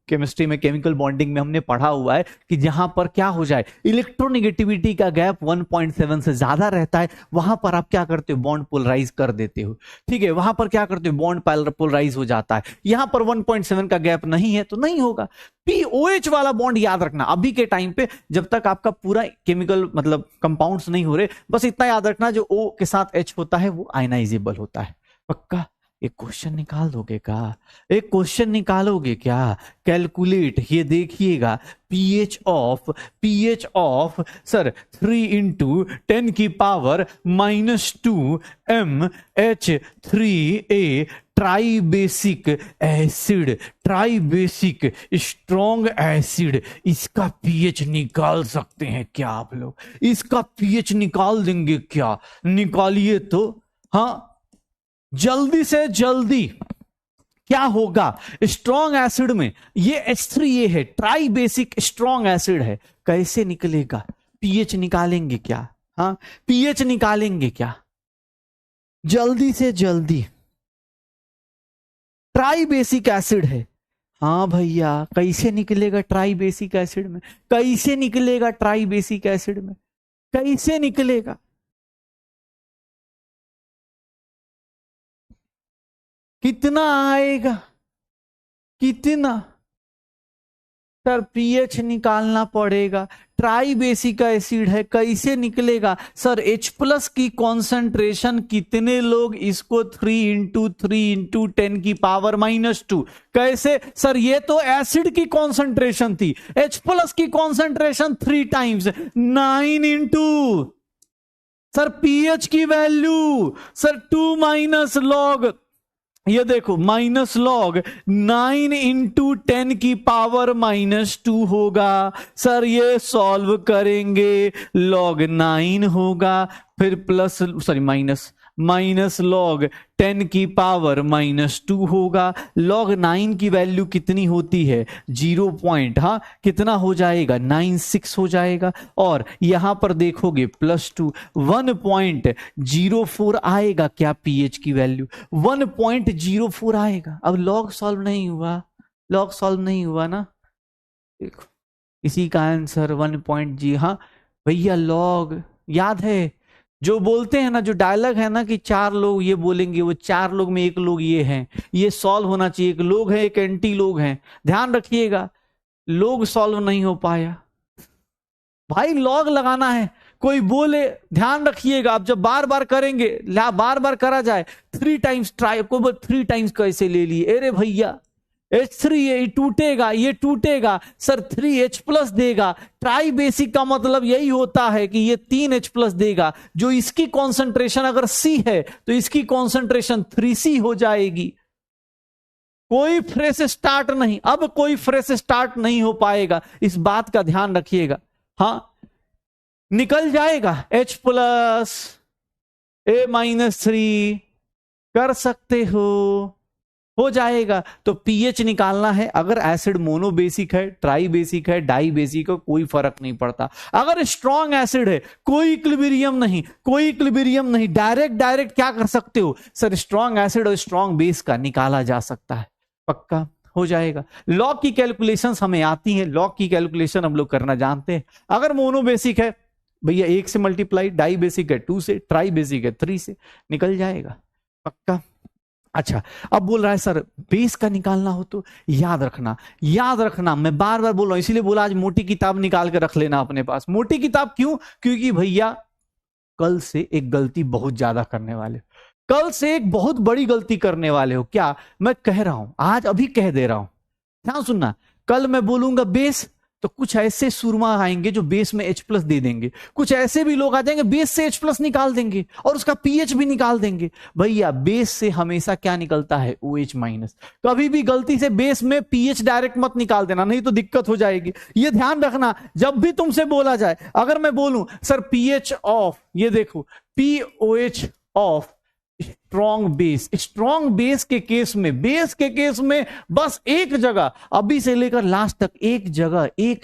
केमिस्ट्री में केमिकल बॉन्डिंग में हमने पढ़ा हुआ है कि जहां पर क्या हो जाए, इलेक्ट्रोनेगेटिविटी का गैप 1.7 से ज्यादा रहता है, वहां पर आप क्या करते हो? बॉन्ड पोलराइज कर देते हो। ठीक है, वहां पर क्या करते हो? बॉन्ड पोलराइज हो जाता है। यहां पर 1.7 का गैप नहीं है तो नहीं होगा। POH वाला बॉन्ड याद रखना, अभी के टाइम पे जब तक आपका पूरा केमिकल मतलब कंपाउंड्स नहीं हो रहे, बस इतना याद रखना, जो O के साथ H होता है वो आयनाइजेबल होता है। पक्का? एक क्वेश्चन निकाल दोगे क्या? एक क्वेश्चन निकालोगे क्या? कैलकुलेट, ये देखिएगा, पीएच ऑफ सर 3 इंटू 10 की power -2 MH3A tribasic acid, tribasic strong acid, इसका पीएच निकाल सकते हैं क्या आप लोग? इसका पीएच निकाल देंगे क्या? निकालिए तो। हाँ जल्दी से जल्दी, क्या होगा स्ट्रॉन्ग एसिड में? ये H3A है, ट्राई बेसिक स्ट्रॉन्ग एसिड है, कैसे निकलेगा? पीएच निकालेंगे क्या? हाँ पीएच निकालेंगे क्या? जल्दी से जल्दी। ट्राई बेसिक एसिड है, हाँ भैया कैसे निकलेगा ट्राई बेसिक एसिड में? कैसे निकलेगा ट्राई बेसिक एसिड में? कैसे निकलेगा? कितना आएगा? कितना? सर पीएच निकालना पड़ेगा, ट्राई बेसिक एसिड है, कैसे निकलेगा? सर H प्लस की कॉन्सेंट्रेशन कितने लोग इसको 3 × 10 की पावर -2, कैसे? सर ये तो एसिड की कॉन्सेंट्रेशन थी, H प्लस की concentration 3 times 9 into sir pH की वैल्यू सर 2 - log ये देखो माइनस लॉग 9 इंटू 10 की पावर -2 होगा। सर ये सॉल्व करेंगे, लॉग 9 होगा, फिर प्लस सॉरी माइनस लॉग 10 की पावर -2 होगा। लॉग 9 की वैल्यू कितनी होती है? 0 पॉइंट, हाँ कितना हो जाएगा? 96 हो जाएगा। और यहां पर देखोगे +2 1.04 आएगा क्या? पीएच की वैल्यू 1.04 आएगा। अब लॉग सॉल्व नहीं हुआ, लॉग सॉल्व नहीं हुआ ना, देखो इसी का आंसर 1. हाँ भैया लॉग याद है जो बोलते हैं ना, जो डायलॉग है ना कि 4 लोग ये बोलेंगे, वो 4 लोग में 1 लोग ये हैं, ये सॉल्व होना चाहिए। एक लोग है, एक एंटी लोग हैं, ध्यान रखिएगा। लोग सॉल्व नहीं हो पाया भाई, लॉग लगाना है। कोई बोले, ध्यान रखिएगा, आप जब बार बार करेंगे, बार बार करा जाए 3 टाइम्स ट्राई को, 3 टाइम्स कैसे ले लिए? अरे भैया H3 ये टूटेगा, ये टूटेगा सर, 3H प्लस देगा। ट्राई बेसिक का मतलब यही होता है कि ये 3H प्लस देगा। जो इसकी कॉन्सेंट्रेशन अगर C है तो इसकी कॉन्सेंट्रेशन 3C हो जाएगी। कोई फ्रेश स्टार्ट नहीं, अब कोई फ्रेश स्टार्ट नहीं हो पाएगा, इस बात का ध्यान रखिएगा। हाँ निकल जाएगा H प्लस A-3 कर सकते हो जाएगा। तो पीएच निकालना है। अगर एसिड मोनो बेसिक है, ट्राई बेसिक है, डाई बेसिक है, कोई फर्क नहीं पड़ता। अगर स्ट्रॉन्ग एसिड है, कोई इक्विलिब्रियम नहीं, कोई इक्विलिब्रियम नहीं, डायरेक्ट क्या कर सकते हो सर? स्ट्रॉन्ग एसिड और स्ट्रॉन्ग बेस का निकाला जा सकता है, पक्का हो जाएगा। लॉग की कैलकुलेशन हमें आती है, लॉग की कैलकुलेशन हम लोग करना जानते हैं। अगर मोनो बेसिक है भैया 1 से मल्टीप्लाई, डाई बेसिक है 2 से, ट्राई बेसिक है 3 से, निकल जाएगा पक्का। अच्छा अब बोल रहा है सर बेस का निकालना हो तो याद रखना, मैं बार बार बोल रहा हूं, इसीलिए बोला आज मोटी किताब निकाल के रख लेना अपने पास। मोटी किताब क्यों? क्योंकि भैया कल से एक गलती बहुत ज्यादा करने वाले हो, कल से एक बहुत बड़ी गलती करने वाले हो। क्या मैं कह रहा हूं, आज अभी कह दे रहा हूं, ध्यान सुनना। कल मैं बोलूंगा बेस, तो कुछ ऐसे सुरमा आएंगे जो बेस में H प्लस दे देंगे, कुछ ऐसे भी लोग आ जाएंगे बेस से H प्लस निकाल देंगे और उसका पीएच भी निकाल देंगे। भैया बेस से हमेशा क्या निकलता है? OH minus. कभी भी गलती से बेस में पीएच डायरेक्ट मत निकाल देना, नहीं तो दिक्कत हो जाएगी। ये ध्यान रखना, जब भी तुमसे बोला जाए, अगर मैं बोलूं सर पीएच ऑफ, ये देखो POH ऑफ स्ट्रॉन्ग बेस के केस में बस एक जगह, अभी से लेकर लास्ट तक एक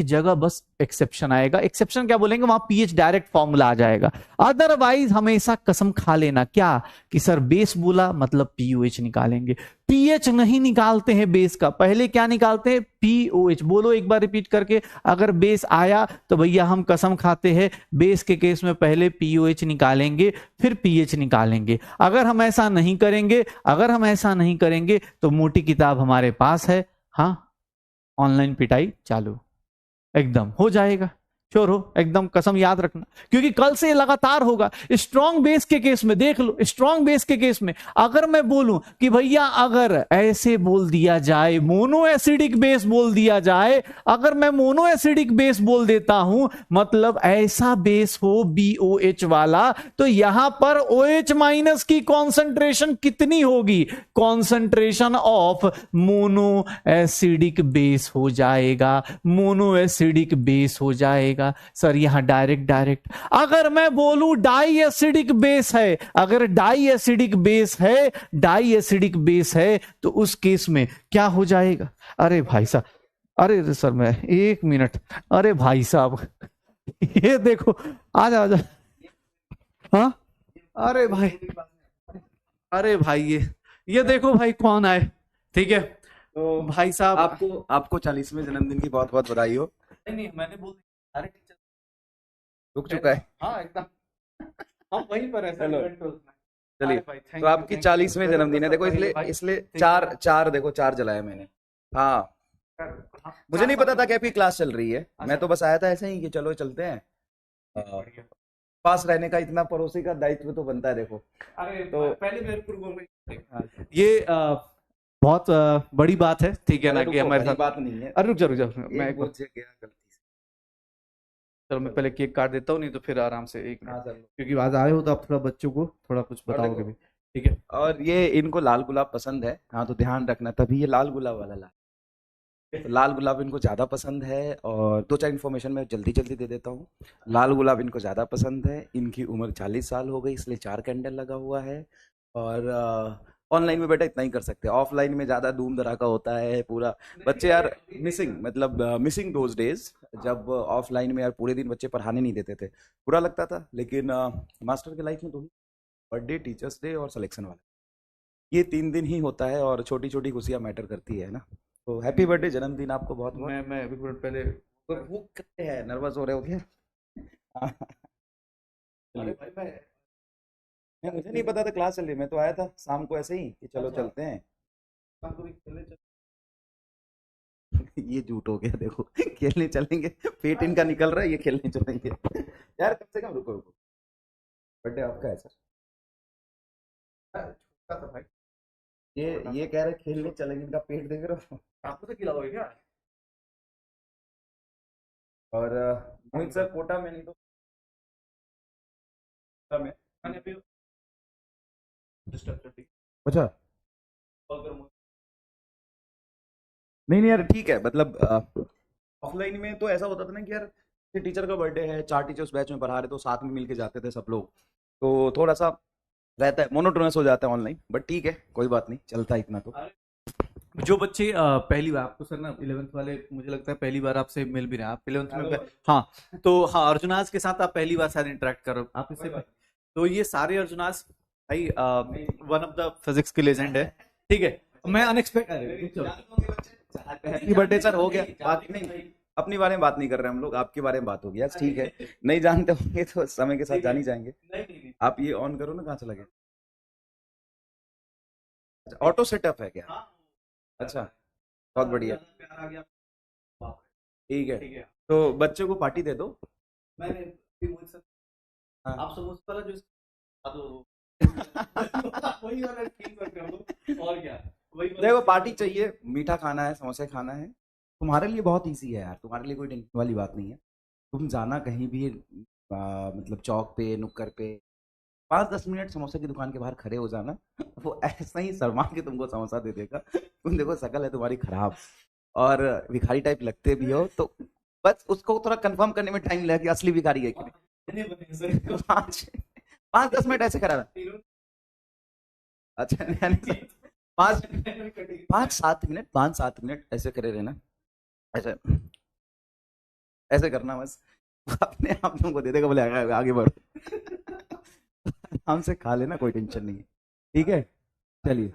जगह बस एक्सेप्शन आएगा। एक्सेप्शन क्या बोलेंगे? वहां पीएच डायरेक्ट फॉर्मूला आ जाएगा। अदरवाइज हमेशा कसम खा लेना क्या कि सर बेस बोला मतलब पीओएच निकालेंगे। पीएच नहीं निकालते हैं बेस का, पहले क्या निकालते हैं? पीओएच। बोलो एक बार रिपीट करके, अगर बेस आया तो भैया हम कसम खाते हैं बेस के केस में पहले पीओएच निकालेंगे फिर पीएच निकालेंगे। अगर हम ऐसा नहीं करेंगे तो मोटी किताब हमारे पास है, हाँ ऑनलाइन पिटाई चालू, एकदम हो जाएगा। श्योर हो एकदम, कसम याद रखना, क्योंकि कल से लगातार होगा। स्ट्रॉन्ग बेस के केस में देख लो, स्ट्रॉन्ग बेस के केस में अगर मैं बोलूं कि भैया अगर ऐसे बोल दिया जाए, मोनो एसिडिक बेस बोल दिया जाए, अगर मैं मोनो एसिडिक बेस बोल देता हूं मतलब ऐसा बेस हो BOH वाला, तो यहां पर OH माइनस की कॉन्सेंट्रेशन कितनी होगी? Concentration of mono acidic base हो जाएगा, मोनो एसिडिक बेस हो जाएगा। सर यहां डायरेक्ट अगर मैं बोलूं डाई एसिडिक बेस है, अगर डाई एसिडिक बेस है तो उस केस में क्या हो जाएगा? अरे भाई साहब, अरे सर मैं 1 मिनट, अरे भाई साहब ये देखो, आजा हाँ, अरे भाई ये देखो भाई कौन आए, ठीक है तो भाई साहब आपको 40वें जन्मदिन की बहुत बहुत बधाई हो। नहीं मैंने बोल अरे रुक चुका है, हाँ एकदम हम वहीं पर है। चलिए तो आपकी 40वें जन्मदिन है, देखो इसलिए चार देखो 4 जलाए मैंने। हाँ मुझे नहीं पता था कि आपकी क्लास चल रही है, मैं तो बस आया था ऐसे ही कि चलो चलते हैं। पास रहने का इतना पड़ोसी का दायित्व तो बनता है। देखो अरे तो पहले ये बहुत बड़ी बात है, ठीक है ना, कि हमारे साथ बात नहीं है। अरे रुक जा मैं गलती से चलो मैं पहले केक काट देता हूँ, नहीं तो फिर आराम से एक मिनट, क्योंकि आज आए हो तो आप थोड़ा बच्चों को थोड़ा कुछ बताओगे भी। ठीक है। और ये इनको लाल गुलाब पसंद है, हाँ, तो ध्यान रखना, तभी ये लाल गुलाब वाला ला, तो लाल गुलाब इनको ज़्यादा पसंद है। और दो चार इन्फॉर्मेशन मैं जल्दी जल्दी दे देता हूँ। लाल गुलाब इनको ज़्यादा पसंद है, इनकी उम्र 40 साल हो गई, इसलिए 4 कैंडल लगा हुआ है। और ऑनलाइन में बेटा इतना ही कर सकते हैं, ऑफलाइन में ज़्यादा धूम धड़ाका होता है पूरा। बच्चे यार मिसिंग, मतलब मिसिंग दोज डेज, जब ऑफलाइन में यार पूरे दिन बच्चे पढ़ाने नहीं देते थे, बुरा लगता था। लेकिन मास्टर के लाइफ में तो बर्थडे, टीचर्स डे और सिलेक्शन वाला, ये 3 दिन ही होता है, और छोटी छोटी खुशियाँ मैटर करती है ना। तो हैप्पी बर्थडे, जन्मदिन आपको बहुत बहुत। मैं एक मिनट पहले वो करते हैं, नर्वस हो रहे हो क्या? अरे चलिए, भाई मुझे नहीं पता था क्लास चल रही, मैं तो आया था शाम को ऐसे ही कि चलो अच्छा। चलते हैं। मैं खेलने चल ये झूठ हो गया, देखो खेलने चलेंगे, पेट इनका निकल रहा है, ये खेलने चलेंगे। यार कम से कम रुको रुको, बर्थडे आपका है सर। छोटा था भाई। ये कह रहे खेलने चलेंगे, इनका पेट देख रहे हो। आपको तो खिलाओगे क्या? और मोहित सर कोटा में, नहीं तो कोटा में। मैंने अभी डिस्टर्ब कर दी। अच्छा, कॉल करूंगा। नहीं नहीं यार ठीक है, मतलब ऑफलाइन में तो ऐसा होता था ना कि यार टीचर का बर्थडे है, 4 टीचर्स बैच में पढ़ा रहे, तो साथ में मिलके जाते थे सब लोग, तो थोड़ा सा रहता है, मोनोटोनस हो जाता है ऑनलाइन, बट ठीक है, कोई बात नहीं, चलता है इतना तो। जो बच्चे पहली बार, आपको सर ना 11th वाले मुझे लगता है पहली बार आपसे मिल भी रहे हैं, आप 11th में हाँ, तो हाँ अर्जुनास के साथ आप पहली बार शायद इंटरेक्ट करो आप इससे। तो ये सारे अर्जुनास भाई वन ऑफ द फिजिक्स के लेजेंड है, ठीक है। मैं अनएक्सपेक्टेड हैप्पी बर्थडे सर, हो गया, बात नहीं, अपनी बारे में बात नहीं कर रहे हम लोग, आपके बारे में बात होगी आज, ठीक है। नहीं जानते होंगे तो समय के साथ जान ही जाएंगे। आप ये ऑन करो ना, कहाँ चला गया? ऑटो सेटअप है क्या? अच्छा, बहुत बढ़िया, ठीक है। तो बच्चों को पार्टी दे दो। मैंने हाँ। आप समोसा वाला जो वही वाला फील करते हो और क्या, वही देखो पार्टी चाहिए, मीठा खाना है, समोसे खाना है, तुम्हारे लिए बहुत इजी है यार, तुम्हारे लिए कोई टेंशन वाली बात नहीं है। तुम जाना कहीं भी, मतलब चौक पे, नुक्कड़ पे, 5-10 मिनट समोसे की दुकान के बाहर खड़े हो जाना, वो ऐसा ही शर्मा के तुमको समोसा दे देगा। तुम देखो शकल है तुम्हारी खराब, और भिखारी टाइप लगते भी हो, तो बस उसको थोड़ा कंफर्म करने में टाइम लगेगा कि असली भिखारी है कि नहीं। 5-10 मिनट ऐसे करा रहा। अच्छा यानी 5-7 मिनट ऐसे करे रहना, ऐसे ऐसे करना बस, अपने आप तुमको दे देगा, बोले आगे बढ़ो। आराम से खा लेना, कोई टेंशन नहीं है, ठीक है। चलिए,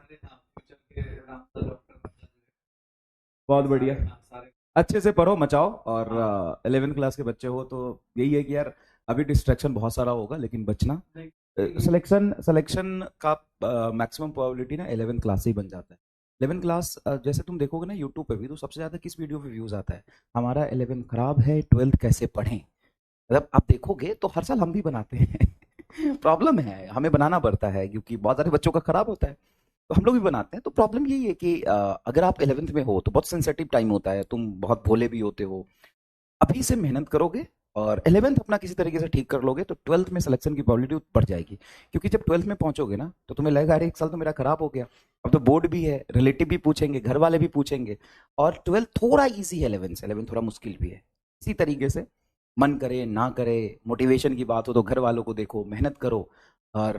बहुत बढ़िया, अच्छे से पढ़ो, मचाओ। और 11th क्लास के बच्चे हो तो यही है कि यार अभी डिस्ट्रैक्शन बहुत सारा होगा, लेकिन बचना। सिलेक्शन का मैक्सिमम प्रोबेबिलिटी ना 11th क्लास से ही बन जाता है। 11th क्लास जैसे तुम देखोगे ना यूट्यूब पे भी, तो सबसे ज्यादा किस वीडियो पे व्यूज आता है? हमारा 11th खराब है, 12th कैसे पढ़ें। मतलब आप देखोगे तो हर साल हम भी बनाते हैं। प्रॉब्लम है, हमें बनाना पड़ता है, क्योंकि बहुत सारे बच्चों का खराब होता है, तो हम लोग भी बनाते हैं। तो प्रॉब्लम यही है कि अगर आप 11th में हो तो बहुत सेंसिटिव टाइम होता है, तुम बहुत भोले भी होते हो, अभी से मेहनत करोगे और 11th अपना किसी तरीके से ठीक कर लोगे, तो 12th में सिलेक्शन की प्रोबेबिलिटी बढ़ जाएगी। क्योंकि जब 12th में पहुंचोगे ना, तो तुम्हें लगेगा अरे 1 साल तो मेरा खराब हो गया, अब तो बोर्ड भी है, रिलेटिव भी पूछेंगे, घर वाले भी पूछेंगे, और 12th थोड़ा ईजी है 11th से, 11th थोड़ा मुश्किल भी है। इसी तरीके से मन करे ना करे, मोटिवेशन की बात हो तो घर वालों को देखो, मेहनत करो, और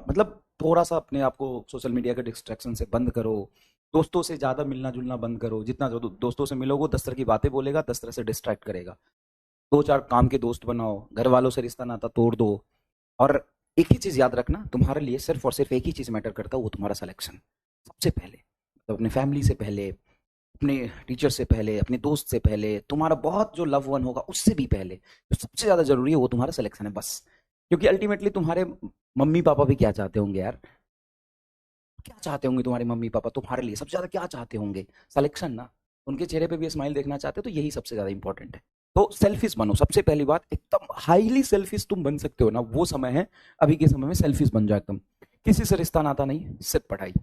मतलब थोड़ा सा अपने आप को सोशल मीडिया के डिस्ट्रैक्शन से बंद करो, दोस्तों से ज्यादा मिलना जुलना बंद करो। जितना दोस्तों से मिलोगे 10 तरह की बातें बोलेगा, 10 तरह से डिस्ट्रैक्ट करेगा। 2-4 काम के दोस्त बनाओ, घर वालों से रिश्ता नाता तोड़ दो, और एक ही चीज याद रखना, तुम्हारे लिए सिर्फ और सिर्फ एक ही चीज मैटर करता है, वो तुम्हारा सिलेक्शन। सबसे पहले तो अपने फैमिली से पहले, अपने टीचर से पहले, अपने दोस्त से पहले, तुम्हारा बहुत जो लव वन होगा उससे भी पहले, जो सबसे ज्यादा जरूरी है वो तुम्हारा सिलेक्शन है बस। क्योंकि अल्टीमेटली तुम्हारे मम्मी पापा भी क्या चाहते होंगे यार, क्या चाहते होंगे तुम्हारे मम्मी पापा तुम्हारे लिए सबसे ज्यादा क्या चाहते होंगे? सिलेक्शन ना। उनके चेहरे पे भी स्माइल देखना चाहते हो, तो यही सबसे ज्यादा इंपॉर्टेंट है। तो सेल्फिश बनो, सबसे पहली बात, एकदम हाईली सेल्फिश तुम बन सकते हो ना, वो समय है अभी के समय में, सेल्फिश बन जाओ एकदम, किसी से रिश्ता नाता नहीं, सिर्फ पढ़ाई।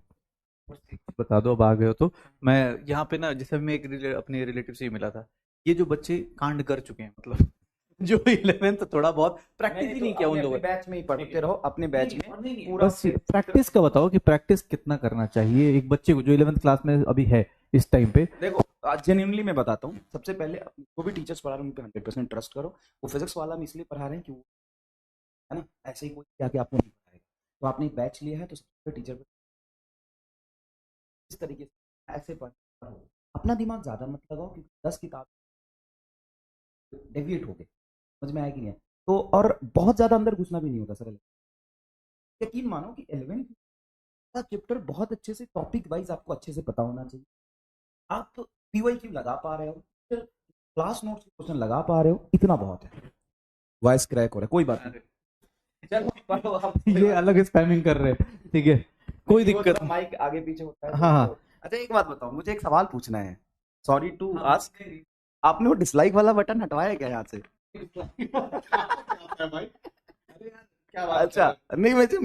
बता दो, अब आ गए हो तो। मैं यहाँ पे ना, जैसे मैं अपने रिलेटिव से ही मिला था, ये जो बच्चे कांड कर चुके हैं, मतलब जो 11th थोड़ा बहुत प्रैक्टिस ही नहीं किया उन लोगों ने। बैच में ही पढ़ते रहो, अपने बैच में पूरा। बस प्रैक्टिस का बताओ कि प्रैक्टिस कितना करना चाहिए एक बच्चे को जो 11th क्लास में अभी है इस टाइम पे। देखो जेन्युइनली मैं बताता हूँ, सबसे पहले जो भी टीचर्स पढ़ा रहे हैं उन पे 100% ट्रस्ट करो। वो फिजिक्स वाला हम इसलिए पढ़ा रहे हैं कि वो, है ना, ऐसे ही कोई क्या कि आपको नहीं पढ़ाएगा। तो आपने एक बैच लिया है तो सबसे टीचर पे इस तरीके से ऐसे पढ़ो, अपना दिमाग ज्यादा मत लगाओ, क्योंकि 10 किताब डेविएट हो गए, समझ में आएगी नहीं। तो और बहुत ज्यादा अंदर घुसना भी नहीं होता सर। यकीन मानो कि 11th का चैप्टर बहुत अच्छे से टॉपिक वाइज आपको अच्छे से पता होना चाहिए। आप पीवाईक्यू लगा पा रहे हो, फिर क्लास नोट्स के क्वेश्चन लगा पा रहे हो, इतना बहुत है। वॉइस क्रैक हो रहा है, कोई बात नहीं, चलो पढ़ो आप। ये अलग स्पैमिंग कर रहे हैं, ठीक है, कोई दिक्कत। माइक आगे पीछे होता है। हाँ हाँ। अच्छा एक बात बताओ, मुझे एक सवाल पूछना है, सॉरी टू आस्क, आपने वो डिसलाइक वाला बटन हटवाया क्या यहाँ से? अच्छा नहीं, मुझे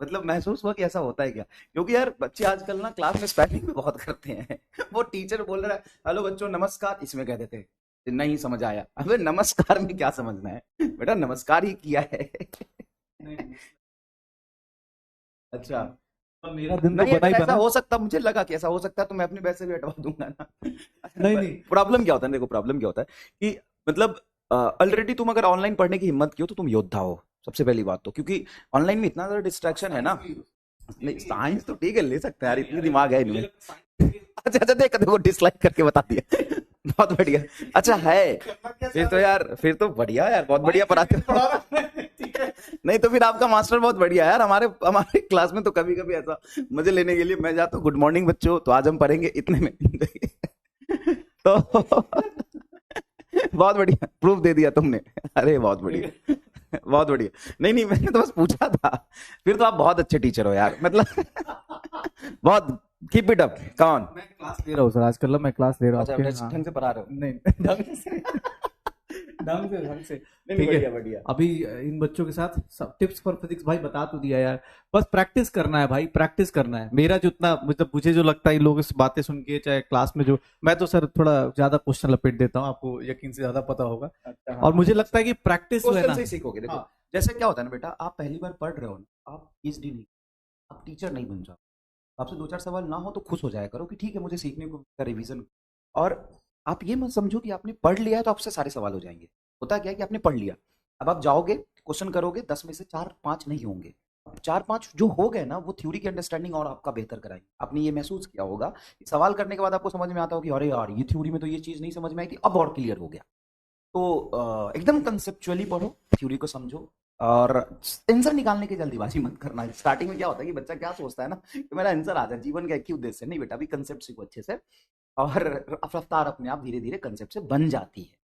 मतलब महसूस हुआ कि ऐसा होता है क्या, क्योंकि यार बच्चे आजकल ना क्लास में स्पैमिंग भी बहुत करते हैं। वो टीचर बोल रहा है हेलो बच्चों नमस्कार, इसमें कह देते हैं नहीं समझ आया। अबे नमस्कार में क्या समझना है बेटा, नमस्कार ही किया है। अच्छा मेरा दिन तो नहीं, बता ही ऐसा बना। हो सकता, मुझे लगा कि ऐसा हो सकता है, तो मैं अपने बैच से भी हटवा दूंगा ना। नहीं। प्रॉब्लम क्या होता है, देखो प्रॉब्लम क्या होता है कि मतलब ऑलरेडी तुम अगर ऑनलाइन पढ़ने की हिम्मत की हो तो तुम योद्धा हो, सबसे पहली बात तो, क्योंकि ऑनलाइन में इतना ज्यादा डिस्ट्रैक्शन है ना। नहीं साइंस तो ठीक है, ले सकते हैं यार, इतनी दिमाग है इनमें। अच्छा अच्छा, देखो डिसलाइक करके बता दिया। बहुत बढ़िया। अच्छा है, फिर तो यार, फिर तो बढ़िया यार, बहुत बढ़िया पढ़ाते हो। नहीं तो फिर आपका मास्टर बहुत बढ़िया यार। हमारे क्लास में तो कभी कभी ऐसा मजे लेने के लिए मैं जाता हूँ, गुड मॉर्निंग बच्चों, तो आज हम पढ़ेंगे इतने में। तो बहुत बढ़िया, प्रूफ दे दिया तुमने। अरे बहुत बढ़िया, बहुत बढ़िया। नहीं मैंने तो बस पूछा था। फिर तो आप बहुत अच्छे टीचर हो यार, मतलब बहुत, keep it up, come on. मैं क्लास ले रहा हूँ सर, आजकल मैं क्लास ले रहा हूँ। अच्छा ढंग से पढ़ा रहे हो? नहीं ढंग से ठीक है। बढ़िया। अभी इन बच्चों के साथ सब टिप्स फॉर फिजिक्स भाई बता तो दिया यार, बस प्रैक्टिस करना है भाई, प्रैक्टिस करना है। मेरा जितना मतलब मुझे जो लगता है इन लोगों की बातें सुन के, चाहे क्लास में जो, मैं तो सर थोड़ा ज्यादा क्वेश्चन लपेट देता हूँ, आपको यकीन से ज्यादा पता होगा। अच्छा, हाँ, और मुझे लगता है कि प्रैक्टिस जो है ना, से ही सीखोगे। देखो जैसे क्या होता है ना बेटा, आप पहली बार पढ़ रहे हो ना, आप पीएचडी नहीं, आप टीचर नहीं बन जाओ। आपसे 2-4 सवाल ना हो तो खुश हो जाया करो कि ठीक है मुझे सीखने को रिवीजन। और आप ये मत समझो कि आपने पढ़ लिया है तो आपसे सारे सवाल हो जाएंगे। होता क्या है कि आपने पढ़ लिया, अब आप जाओगे क्वेश्चन करोगे, 10 में से 4-5 नहीं होंगे। 4-5 जो हो गए ना, वो थ्योरी की अंडरस्टैंडिंग और आपका बेहतर कराएंगे। आपने ये महसूस किया होगा कि सवाल करने के बाद आपको समझ में आता हो कि अरे यार ये थ्योरी में तो ये चीज नहीं समझ में आई थी, अब और क्लियर हो गया। तो एकदम कंसेप्चुअली पढ़ो, थ्योरी को समझो, और आंसर निकालने की जल्दीबाजी मत करना। स्टार्टिंग में क्या होता है कि बच्चा क्या सोचता है ना कि मेरा आंसर आ जाए, जीवन का एक ही उद्देश्य है। नहीं बेटा, अभी कंसेप्ट सीखो अच्छे से, और रफ्तार अपने आप धीरे धीरे कंसेप्ट से बन जाती है,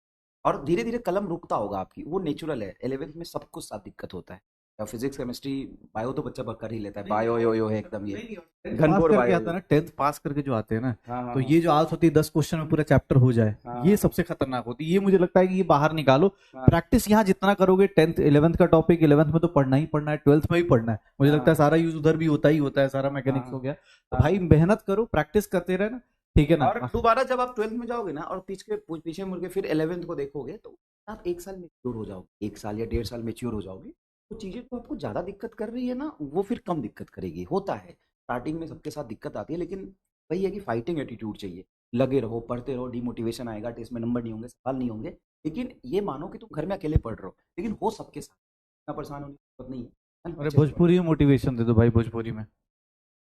और धीरे धीरे कलम रुकता होगा आपकी, वो नेचुरल है। 11th में सब कुछ साथ दिक्कत होता है, फिजिक्स केमिस्ट्री बायो तो बच्चा कर ही लेता है, बायो यो है एकदम, ये घनघोर बायो आता है ना, 10th पास करके जो आते हैं ना, हाँ, तो ये जो आदत होती है 10 क्वेश्चन में पूरा चैप्टर हो जाए, ये सबसे खतरनाक होती है। ये मुझे लगता है कि ये बाहर निकालो। प्रैक्टिस यहाँ जितना करोगे, 10th 11th का टॉपिक 11th में तो पढ़ना ही पढ़ना है, 12th में भी पढ़ना है। मुझे लगता है सारा यूज उधर भी होता ही होता है, सारा मैकेनिक्स हो गया। तो भाई मेहनत करो, प्रैक्टिस करते रहे ना, ठीक है ना। और दोबारा जब आप 12th में जाओगे ना, और पीछे मुड़ के फिर 11th को देखोगे, तो आप 1 साल मेच्योर हो जाओगे, 1 साल या 1.5 साल मेच्योर हो जाओगे। तो चीजें तो आपको ज्यादा दिक्कत कर रही है ना, वो फिर कम दिक्कत करेगी। होता है स्टार्टिंग में सबके साथ दिक्कत आती है, लेकिन वही है कि फाइटिंग एटीट्यूड चाहिए। लगे रहो, पढ़ते रहो, डिमोटिवेशन आएगा, टेस्ट में नंबर नहीं होंगे, सवाल नहीं होंगे, लेकिन ये मानो कि तुम घर में अकेले पढ़ रहे हो, लेकिन हो सबके साथ, इतना परेशान होने की जरूरत नहीं है। अरे भोजपुरी में मोटिवेशन दे दो भाई, भोजपुरी में।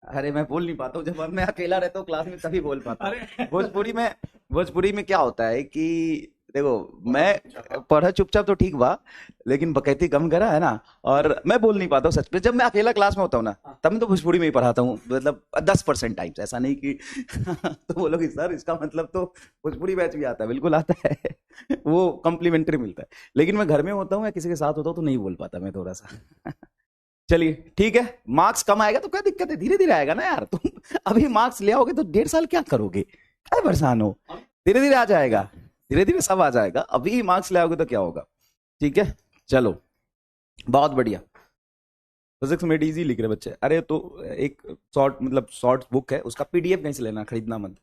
अरे मैं बोल नहीं पाता हूँ, जब मैं अकेला रहता हूँ क्लास में तभी बोल पाता हूँ। भोजपुरी में क्या होता है कि देखो, मैं पढ़ा चुपचाप तो ठीक बा, लेकिन बकैती कम करा है ना, और मैं बोल नहीं पाता हूँ सच में। जब मैं अकेला क्लास में होता हूँ ना, तब मैं तो भोजपुरी में ही पढ़ाता हूँ, मतलब 10% टाइम्स, ऐसा नहीं कि तो बोलोगे सर इसका मतलब तो भोजपुरी बैच भी आता है। बिल्कुल आता है, वो कॉम्प्लीमेंट्री मिलता है। लेकिन मैं घर में होता हूँ या किसी के साथ होता हूँ तो नहीं बोल पाता मैं थोड़ा सा। चलिए ठीक है, मार्क्स कम आएगा तो क्या दिक्कत है, धीरे धीरे आएगा ना यार। तुम अभी मार्क्स ले आओगे तो 1.5 साल क्या करोगे, क्या परेशान हो, धीरे धीरे आ जाएगा, धीरे धीरे सब आ जाएगा। अभी मार्क्स ले आओगे तो क्या होगा, ठीक है। चलो बहुत बढ़िया, फिजिक्स में इजी लिख रहे बच्चे। अरे तो एक शॉर्ट बुक है, उसका पीडीएफ कहीं से लेना, खरीदना मत।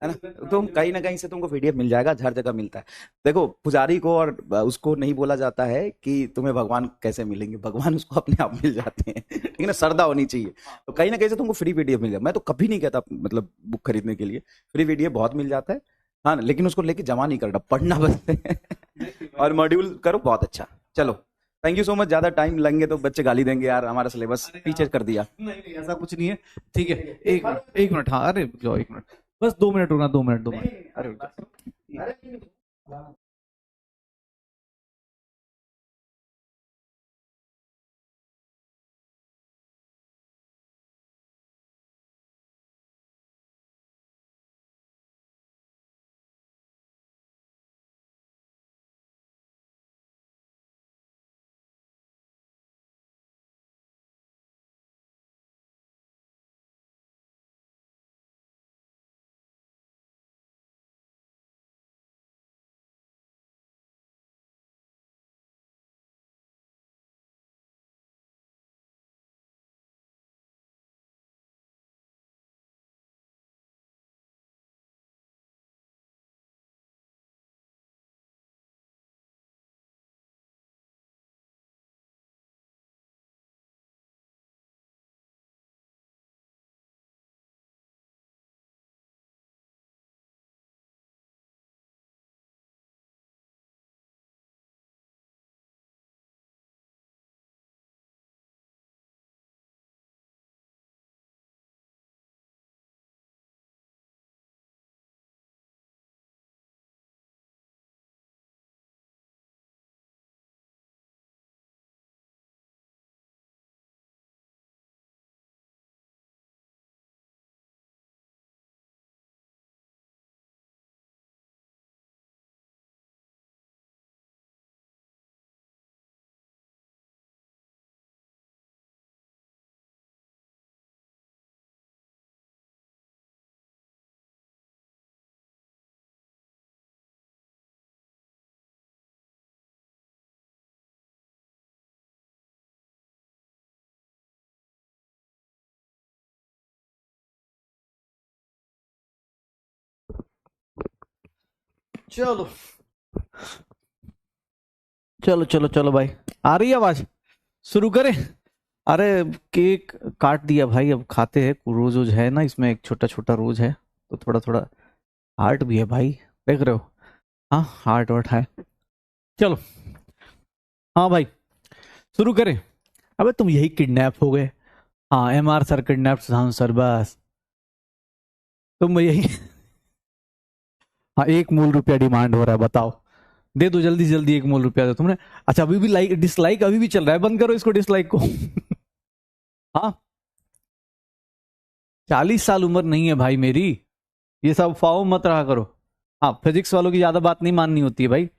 है ना, तुम कहीं ना कहीं से तुमको पीडीएफ मिल जाएगा, हर जगह मिलता है। देखो पुजारी को और उसको नहीं बोला जाता है कि तुम्हें भगवान कैसे मिलेंगे, भगवान उसको अपने आप मिल जाते हैं। ठीक है ना, श्रद्धा होनी चाहिए। तो कहीं ना कहीं से तुमको फ्री पीडीएफ मिल जाएगा। मैं तो कभी नहीं कहता मतलब बुक खरीदने के लिए, फ्री पीडीएफ बहुत मिल जाता है। हाँ, लेकिन उसको लेके जमा नहीं करना, पढ़ना बस। और मॉड्यूल करो, बहुत अच्छा। चलो, थैंक यू सो मच। ज्यादा टाइम लगेंगे तो बच्चे गाली देंगे यार, हमारा सिलेबस पीछे कर दिया। नहीं ऐसा कुछ नहीं है, ठीक है। एक मिनट, हाँ, अरे रुक जाओ 1 मिनट, बस 2 मिनट रुकना, 2 मिनट। अरे रुक जाओ। चलो चलो चलो चलो भाई, आ रही है आवाज? शुरू करें? अरे केक काट दिया भाई, अब खाते हैं। रोज रोज है ना, इसमें एक छोटा छोटा रोज है, तो थोड़ा थोड़ा हार्ट भी है भाई, देख रहे हो? हाँ, हार्ट वार्ट है। चलो, हाँ भाई, शुरू करें। अबे तुम यही किडनैप हो गए। हाँ, MR सर किडनैप सर, बस तुम यही। हाँ, 1 मूल रुपया डिमांड हो रहा है, बताओ। दे दो जल्दी जल्दी, 1 मूल रुपया दो तुमने। अच्छा, अभी भी लाइक डिसलाइक अभी भी चल रहा है, बंद करो इसको, डिसलाइक को। हाँ, 40 साल उम्र नहीं है भाई मेरी, ये सब फाओ मत रहा करो। हाँ, फिजिक्स वालों की ज्यादा बात नहीं माननी होती है भाई,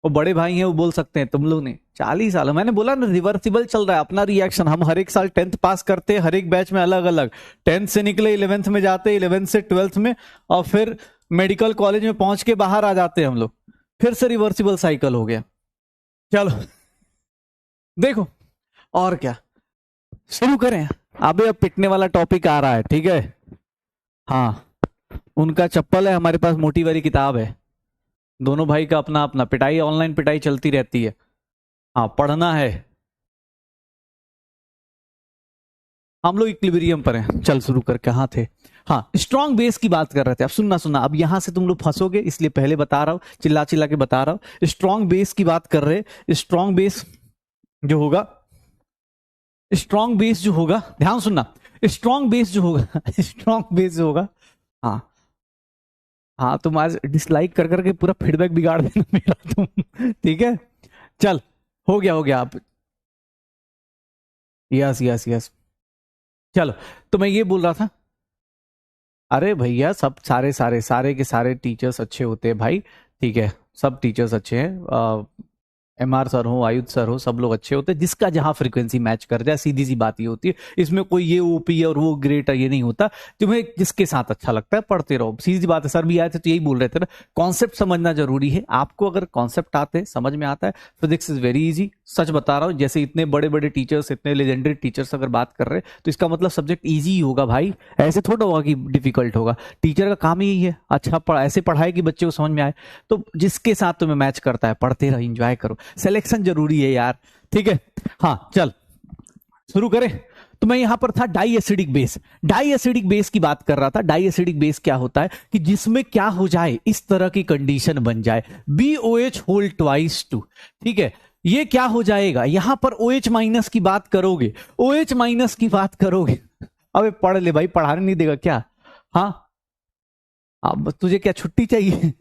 वो बड़े भाई हैं, वो बोल सकते हैं, तुम लोग नहीं। 40 साल, मैंने बोला ना, रिवर्सिबल चल रहा है अपना रिएक्शन। हम हर एक साल 10th पास करते हैं, हर एक बैच में अलग अलग। 10th से निकले 11th में जाते, 11th से 12th में, और फिर मेडिकल कॉलेज में पहुंच के बाहर आ जाते हैं हम लोग। फिर से रिवर्सिबल साइकिल हो गया। चलो देखो, और क्या, शुरू करें। अबे अब पिटने वाला टॉपिक आ रहा है, ठीक है? हाँ, उनका चप्पल है, हमारे पास मोटी वाली किताब है। दोनों भाई का अपना अपना, पिटाई ऑनलाइन पिटाई चलती रहती है। हाँ, पढ़ना है। हम लोग इक्विलिब्रियम पर हैं। चल शुरू कर, कहाँ थे? हाँ, स्ट्रॉन्ग बेस की बात कर रहे थे। अब सुनना सुनना, अब यहां से तुम लोग फंसोगे, इसलिए पहले बता रहा हूं, चिल्ला चिल्ला के बता रहा हूं। स्ट्रॉन्ग बेस की बात कर रहे। स्ट्रॉन्ग बेस जो होगा, स्ट्रॉन्ग बेस जो होगा, ध्यान सुनना, स्ट्रॉन्ग बेस जो होगा, स्ट्रॉन्ग बेस जो होगा। हाँ हाँ, तुम आज डिसलाइक कर करके पूरा फीडबैक बिगाड़ देना मेरा तुम। ठीक है, चल, हो गया आप। यस यस यस, चलो। तो मैं ये बोल रहा था, अरे भैया, सब सारे सारे सारे के सारे टीचर्स अच्छे होते हैं भाई, ठीक है? सब टीचर्स अच्छे हैं। MR सर हो, आयुध सर हो, सब लोग अच्छे होते हैं, जिसका जहां फ्रीक्वेंसी मैच कर जाए, सीधी सी बात ये होती है। इसमें कोई ये ओपी और वो ग्रेट है ये नहीं होता, तुम्हें जिसके साथ अच्छा लगता है पढ़ते रहो, सीधी सी बात है। सर भी आए थे तो यही बोल रहे थे ना, कॉन्सेप्ट समझना जरूरी है। आपको अगर कॉन्सेप्ट आते हैं, समझ में आता है, फिजिक्स इज वेरी इजी। सच बता रहा हूँ, जैसे इतने बड़े बड़े टीचर्स, इतने लेजेंडरी टीचर्स अगर बात कर रहे हैं तो इसका मतलब सब्जेक्ट ईजी ही होगा भाई, ऐसे थोड़ा होगा कि डिफिकल्ट होगा। टीचर का काम यही है, अच्छा ऐसे पढ़ाए कि बच्चे को समझ में आए। तो जिसके साथ तुम्हें मैच करता है पढ़ते रहो, एंजॉय करो, सिलेक्शन जरूरी है यार, ठीक है। हाँ चल शुरू करें। तो मैं यहां पर था diacidic base, diacidic base की बात कर रहा था। डाई एसिडिक बेस क्या होता है कि जिसमें क्या हो जाए, इस तरह की कंडीशन बन जाए, BOH होल ट्वाइस 2, ठीक है। ये क्या हो जाएगा, यहां पर OH माइनस की बात करोगे, OH माइनस की बात करोगे, अबे पढ़ ले भाई, पढ़ाने नहीं देगा क्या? हाँ अब तुझे क्या छुट्टी चाहिए?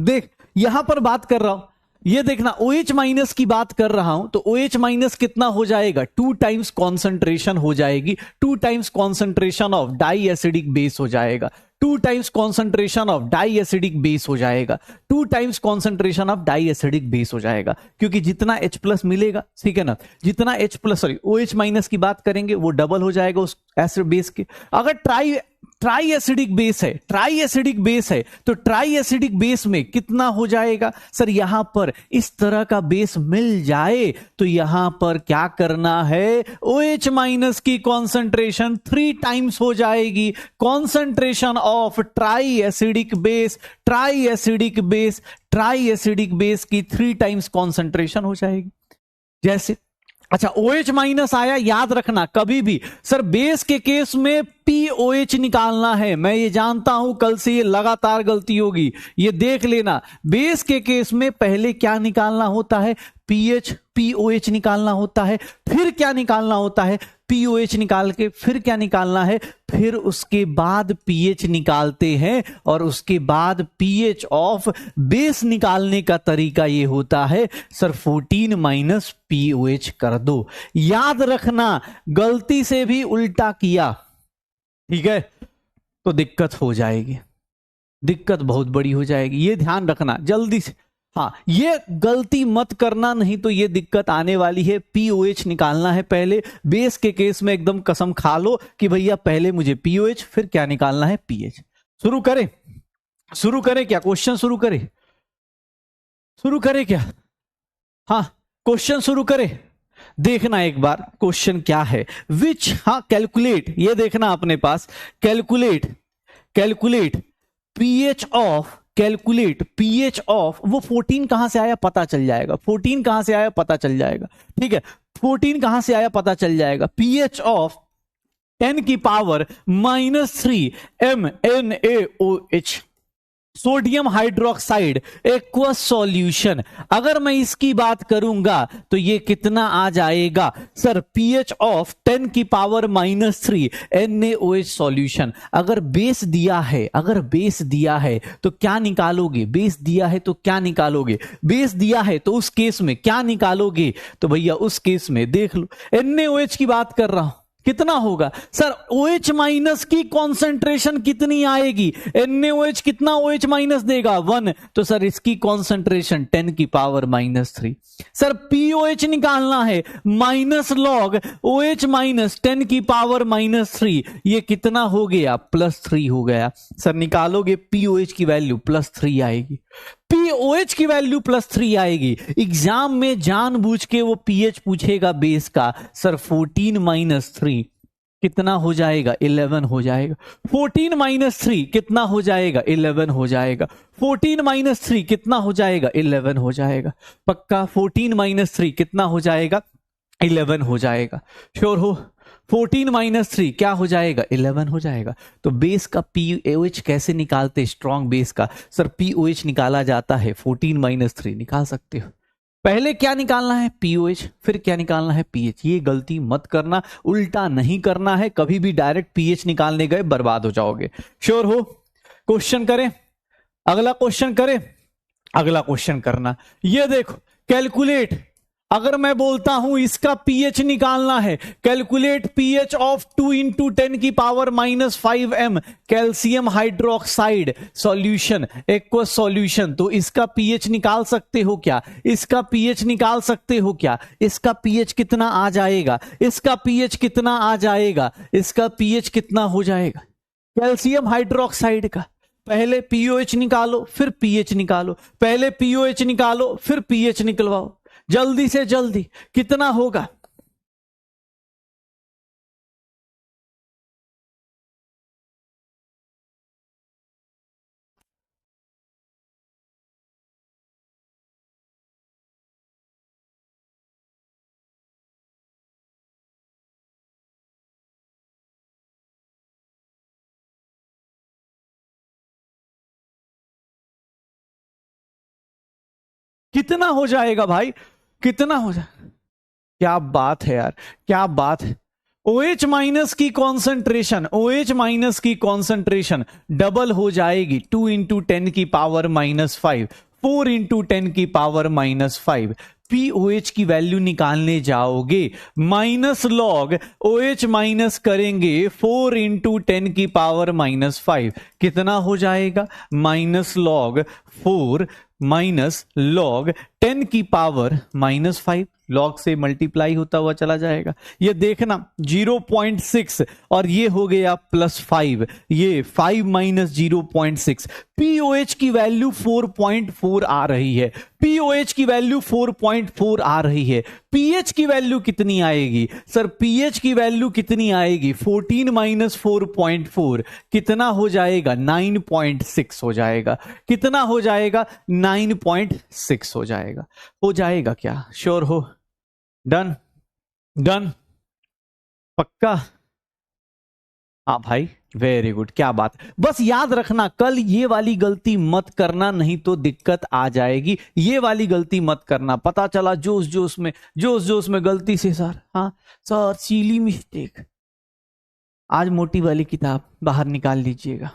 देख यहां पर बात कर रहा हूं, ये देखना OH माइनस की बात कर रहा हूं, तो OH माइनस कितना हो जाएगा, 2 टाइम्स कॉन्सेंट्रेशन हो जाएगी, 2 times concentration of diacidic base हो जाएगा, 2 times concentration of diacidic base हो जाएगा, 2 times concentration of diacidic base हो जाएगा। क्योंकि जितना H प्लस मिलेगा, ठीक है ना, जितना H plus sorry OH minus की बात करेंगे वो डबल हो जाएगा उस एसिड बेस के। अगर ट्राई एसिडिक बेस है, ट्राई एसिडिक बेस है, तो ट्राई एसिडिक बेस में कितना हो जाएगा सर, यहां पर इस तरह का बेस मिल जाए तो यहां पर क्या करना है, OH माइनस की कॉन्सेंट्रेशन 3 टाइम्स हो जाएगी। Concentration of try acidic base, try acidic base, try acidic base की 3 टाइम्स कॉन्सेंट्रेशन हो जाएगी। जैसे अच्छा OH माइनस आया, याद रखना कभी भी सर बेस के केस में POH निकालना है। मैं ये जानता हूं कल से ये लगातार गलती होगी, ये देख लेना। बेस के केस में पहले क्या निकालना होता है, POH निकालना होता है, फिर क्या निकालना होता है, POH निकाल के फिर क्या निकालना है, फिर उसके बाद pH निकालते हैं, और उसके बाद pH ऑफ बेस निकालने का तरीका ये होता है सर 14 माइनस POH कर दो। याद रखना गलती से भी उल्टा किया, ठीक है, तो दिक्कत हो जाएगी, दिक्कत बहुत बड़ी हो जाएगी, ये ध्यान रखना जल्दी से। हाँ ये गलती मत करना, नहीं तो ये दिक्कत आने वाली है। POH निकालना है पहले, बेस के केस में एकदम कसम खा लो कि भैया पहले मुझे POH, फिर क्या निकालना है, pH। शुरू करें, शुरू करें क्या, क्वेश्चन शुरू करें, शुरू करें क्या? हाँ क्वेश्चन शुरू करें। देखना एक बार क्वेश्चन क्या है, विच, हाँ कैलकुलेट, ये देखना अपने पास, calculate pH of, calculate pH of, वो 14 कहां से आया पता चल जाएगा, 14 कहां से आया पता चल जाएगा, ठीक है, 14 कहां से आया पता चल जाएगा। pH ऑफ 10 की power -3 MnAOH, sodium hydroxide aqueous solution. अगर मैं इसकी बात करूंगा तो ये कितना आ जाएगा सर, pH ऑफ 10 की पावर -3 NaOH सॉल्यूशन। अगर बेस दिया है, अगर बेस दिया है तो क्या निकालोगे, बेस दिया है तो क्या निकालोगे, बेस दिया है तो उस केस में क्या निकालोगे, तो भैया उस केस में देख लो, NaOH की बात कर रहा हूं, कितना होगा सर, OH माइनस की कॉन्सेंट्रेशन कितनी आएगी, NaOH कितना OH माइनस देगा 1, तो सर इसकी कॉन्सेंट्रेशन 10 की पावर -3। सर POH निकालना है, माइनस लॉग OH माइनस 10 की पावर -3, ये कितना हो गया, +3 हो गया। सर निकालोगे POH की वैल्यू +3 आएगी, POH की वैल्यू +3 आएगी। एग्जाम में जानबूझ के वो pH पूछेगा बेस का, सर 14 - 3 कितना हो जाएगा, 11 हो जाएगा। 14 - 3 कितना हो जाएगा, 11 हो जाएगा। 14 - 3 कितना हो जाएगा, 11 हो जाएगा। पक्का 14 - 3 कितना हो जाएगा, 11 हो जाएगा। श्योर हो, 14 - 3 क्या हो जाएगा, 11 हो जाएगा। तो बेस का POH कैसे निकालते, स्ट्रॉन्ग बेस का सर POH निकाला जाता है, 14 - 3 निकाल सकते हो। पहले क्या निकालना है, POH, फिर क्या निकालना है, pH। ये गलती मत करना, उल्टा नहीं करना है कभी भी, डायरेक्ट pH निकालने गए बर्बाद हो जाओगे। श्योर हो, क्वेश्चन करें, अगला क्वेश्चन करें, अगला क्वेश्चन करना। ये देखो कैलकुलेट, अगर मैं बोलता हूं इसका पीएच निकालना है, कैलकुलेट पीएच ऑफ 2 इंटू 10 की power -5m calcium hydroxide solution aqueous solution, तो इसका पीएच निकाल सकते हो क्या? इसका पीएच निकाल सकते हो क्या? इसका पीएच कितना आ जाएगा? इसका पीएच कितना आ जाएगा? इसका पीएच कितना हो जाएगा कैल्शियम हाइड्रोक्साइड का? पहले पीओएच निकालो फिर पीएच निकालो, पहले पीओएच निकालो फिर पीएच निकलवाओ, जल्दी से जल्दी कितना होगा? कितना हो जाएगा भाई? कितना हो जाएगा? क्या बात है यार, क्या बात है। OH माइनस की कॉन्सेंट्रेशन, OH माइनस की कॉन्सेंट्रेशन डबल हो जाएगी 2 इंटू 10 की पावर -5, 4 इंटू 10 की पावर -5। POH की वैल्यू निकालने जाओगे, माइनस लॉग OH माइनस करेंगे 4 इंटू 10 की पावर -5, कितना हो जाएगा? माइनस लॉग 4 माइनस लॉग 10 की पावर -5, लॉग से मल्टीप्लाई होता हुआ चला जाएगा। ये देखना 0.6 और ये हो गया +5, ये 5 माइनस 0.6। POH की वैल्यू 4.4 आ रही है, POH की वैल्यू 4.4 आ रही है। pH की वैल्यू कितनी आएगी सर? pH की वैल्यू कितनी आएगी? 14 माइनस 4.4 कितना हो जाएगा? 9.6 हो जाएगा। कितना हो जाएगा? 9.6 हो जाएगा। हो जाएगा क्या? श्योर हो? डन? डन? पक्का? हाँ भाई, वेरी गुड, क्या बात। बस याद रखना कल ये वाली गलती मत करना, नहीं तो दिक्कत आ जाएगी। ये वाली गलती मत करना। पता चला जोश जोश में गलती से सर, हाँ सर सीली मिस्टेक। आज मोटी वाली किताब बाहर निकाल लीजिएगा।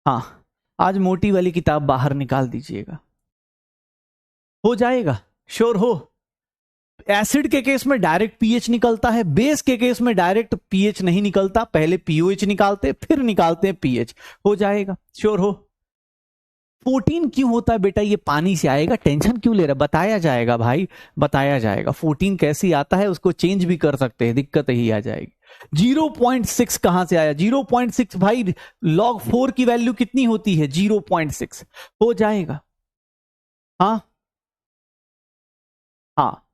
हाँ, आज मोटी वाली किताब बाहर निकाल दीजिएगा। हो जाएगा? श्योर हो? एसिड के केस में डायरेक्ट पीएच निकलता है, बेस के केस में डायरेक्ट पीएच नहीं निकलता, पहले पीओएच निकालते फिर निकालते हैं पीएच। हो जाएगा? श्योर हो? 14 क्यों होता है बेटा? ये पानी से आएगा, टेंशन क्यों ले रहा? बताया जाएगा भाई, बताया जाएगा। 14 कैसे आता है उसको चेंज भी कर सकते हैं, दिक्कत ही आ जाएगी। 0.6 कहां से आया? 0.6 भाई, log 4 की वैल्यू कितनी होती है? 0.6। हो जाएगा? हाँ हाँ।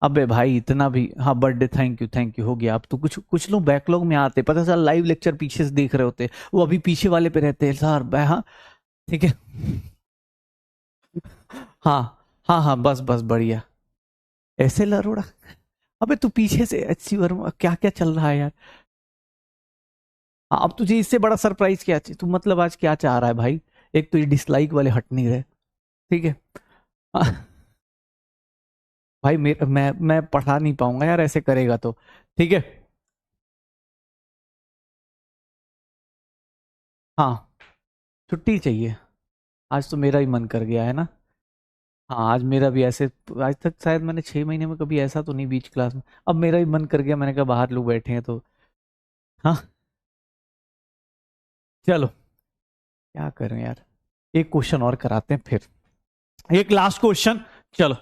अबे भाई इतना भी, हाँ बर्थडे, थैंक यू, हो गया। अब तो कुछ लोग बैकलॉग में आते, पता चला लाइव लेक्चर पीछे से देख रहे होते, वो अभी पीछे वाले पे रहते हैं सर। हाँ ठीक है, हाँ बस बढ़िया। ऐसे लरोड़ा, अबे तू पीछे से अच्छी वर्मा, क्या क्या चल रहा है यार? हाँ, अब तुझे इससे बड़ा सरप्राइज क्या चाहिए? तू मतलब आज क्या चाह रहा है भाई? एक तो ये डिसलाइक वाले हट नहीं रहे, ठीक है। भाई मैं पढ़ा नहीं पाऊंगा यार ऐसे करेगा तो, ठीक है। हाँ, छुट्टी चाहिए आज तो, मेरा ही मन कर गया है ना। हाँ, आज मेरा भी ऐसे, आज तक शायद मैंने 6 महीने में कभी ऐसा तो नहीं बीच क्लास में, अब मेरा भी मन कर गया, मैंने कहा बाहर लोग बैठे हैं तो। हाँ चलो, क्या करें यार, एक क्वेश्चन और कराते हैं फिर, एक लास्ट क्वेश्चन। चलो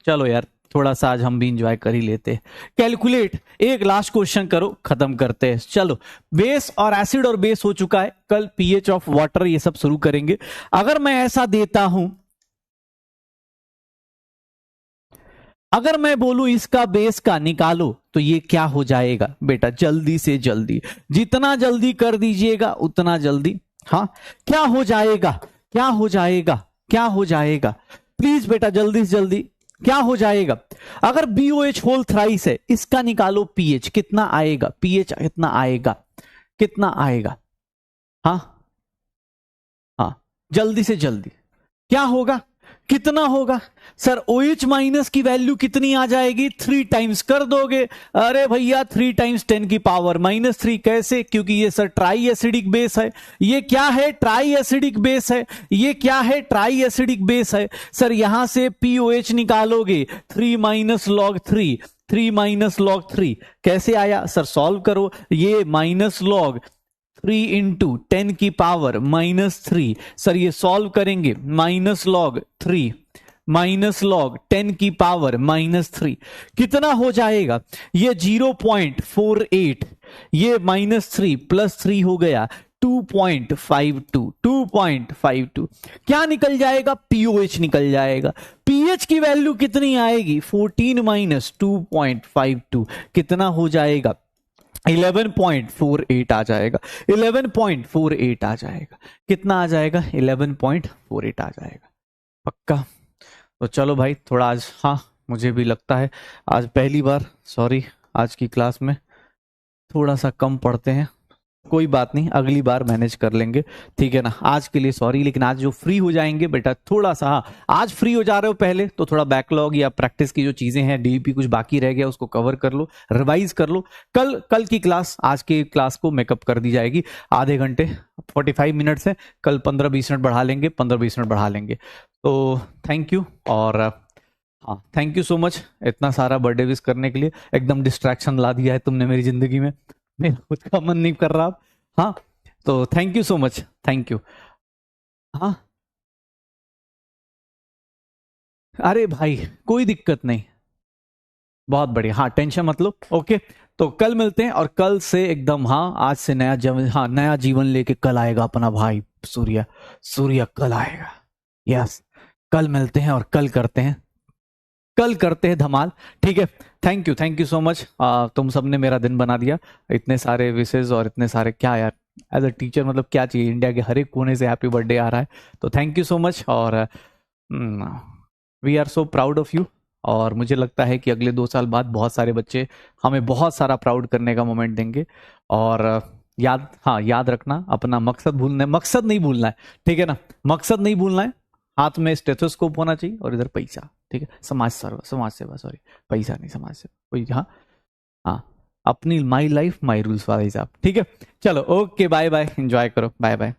चलो यार, थोड़ा सा आज हम भी इंजॉय कर ही लेते हैं। कैलकुलेट, एक लास्ट क्वेश्चन करो, खत्म करते हैं। चलो, बेस और एसिड और बेस हो चुका है, कल पीएच ऑफ वाटर ये सब शुरू करेंगे। अगर मैं ऐसा देता हूं, अगर मैं बोलूं इसका बेस का निकालो, तो ये क्या हो जाएगा बेटा? जल्दी से जल्दी, जितना जल्दी कर दीजिएगा उतना जल्दी। हाँ, क्या हो जाएगा? क्या हो जाएगा? क्या हो जाएगा? प्लीज बेटा जल्दी से जल्दी, क्या हो जाएगा? अगर BOH होल थ्राइस है, इसका निकालो पीएच, कितना आएगा? पीएच कितना आएगा? कितना आएगा? हाँ हाँ, जल्दी से जल्दी, क्या होगा? कितना होगा सर? OH माइनस की वैल्यू कितनी आ जाएगी? 3 टाइम्स कर दोगे। अरे भैया 3 टाइम्स 10 की पावर -3 कैसे? क्योंकि ये सर ट्राई एसिडिक बेस है। ये क्या है? ट्राई एसिडिक बेस है। ये क्या है? ट्राई एसिडिक बेस है। सर यहां से POH निकालोगे 3 माइनस लॉग 3, 3 माइनस लॉग 3 कैसे आया सर? सॉल्व करो। ये माइनस लॉग 3 इंटू 10 की पावर -3, सर ये सॉल्व करेंगे माइनस लॉग 3 माइनस लॉग 10 की पावर -3 कितना हो जाएगा? ये 0.48, ये -3 + 3 हो गया 2.52, 2.52 क्या निकल जाएगा? POH निकल जाएगा। pH की वैल्यू कितनी आएगी? 14 माइनस 2.52 कितना हो जाएगा? 11.48 आ जाएगा। 11.48 आ जाएगा। कितना आ जाएगा? 11.48 आ जाएगा। पक्का? तो चलो भाई थोड़ा आज, हाँ मुझे भी लगता है आज पहली बार, सॉरी, आज की क्लास में थोड़ा सा कम पढ़ते हैं। कोई बात नहीं, अगली बार मैनेज कर लेंगे, ठीक है ना। आज के लिए सॉरी, लेकिन आज जो फ्री हो जाएंगे बेटा थोड़ा सा, हाँ आज फ्री हो जा रहे हो पहले तो थोड़ा बैकलॉग या प्रैक्टिस की जो चीजें हैं, DEP कुछ बाकी रह गया उसको कवर कर लो, रिवाइज कर लो। कल की क्लास, आज की क्लास को मेकअप कर दी जाएगी। आधे घंटे 45 मिनट से कल 15-20 मिनट बढ़ा लेंगे, 15-20 मिनट बढ़ा लेंगे। तो थैंक यू, और हाँ थैंक यू सो मच इतना सारा बर्थडे विश करने के लिए। एकदम डिस्ट्रैक्शन ला दिया है तुमने मेरी जिंदगी में, मेरा खुद का मन नहीं कर रहा। हाँ तो thank you so much, thank you. हाँ अरे भाई कोई दिक्कत नहीं, बहुत बढ़िया, हाँ टेंशन मत लो। ओके तो कल मिलते हैं, और कल से एकदम, हाँ आज से नया जीवन, हाँ नया जीवन लेके कल आएगा अपना भाई सूर्य। सूर्य कल आएगा, यस कल मिलते हैं और कल करते हैं धमाल, ठीक है। Thank you so much. तुम सबने मेरा दिन बना दिया, इतने सारे विशेष और इतने सारे, क्या यार एज अ टीचर मतलब क्या चाहिए, इंडिया के हर एक कोने से हैप्पी बर्थडे आ रहा है। तो थैंक यू सो मच, और we are so proud of you. और मुझे लगता है कि अगले 2 साल बाद बहुत सारे बच्चे हमें बहुत सारा प्राउड करने का मोमेंट देंगे। और याद रखना अपना मकसद नहीं भूलना है, ठीक है ना। मकसद नहीं भूलना है, हाथ में स्टेथोस्कोप होना चाहिए और इधर पैसा, ठीक है। समाज सेवा, सॉरी पैसा नहीं, समाज सेवा कोई, हाँ हाँ अपनी माई लाइफ माई रूल्स वाला हिसाब, ठीक है। चलो ओके, बाय बाय, एंजॉय करो, बाय बाय।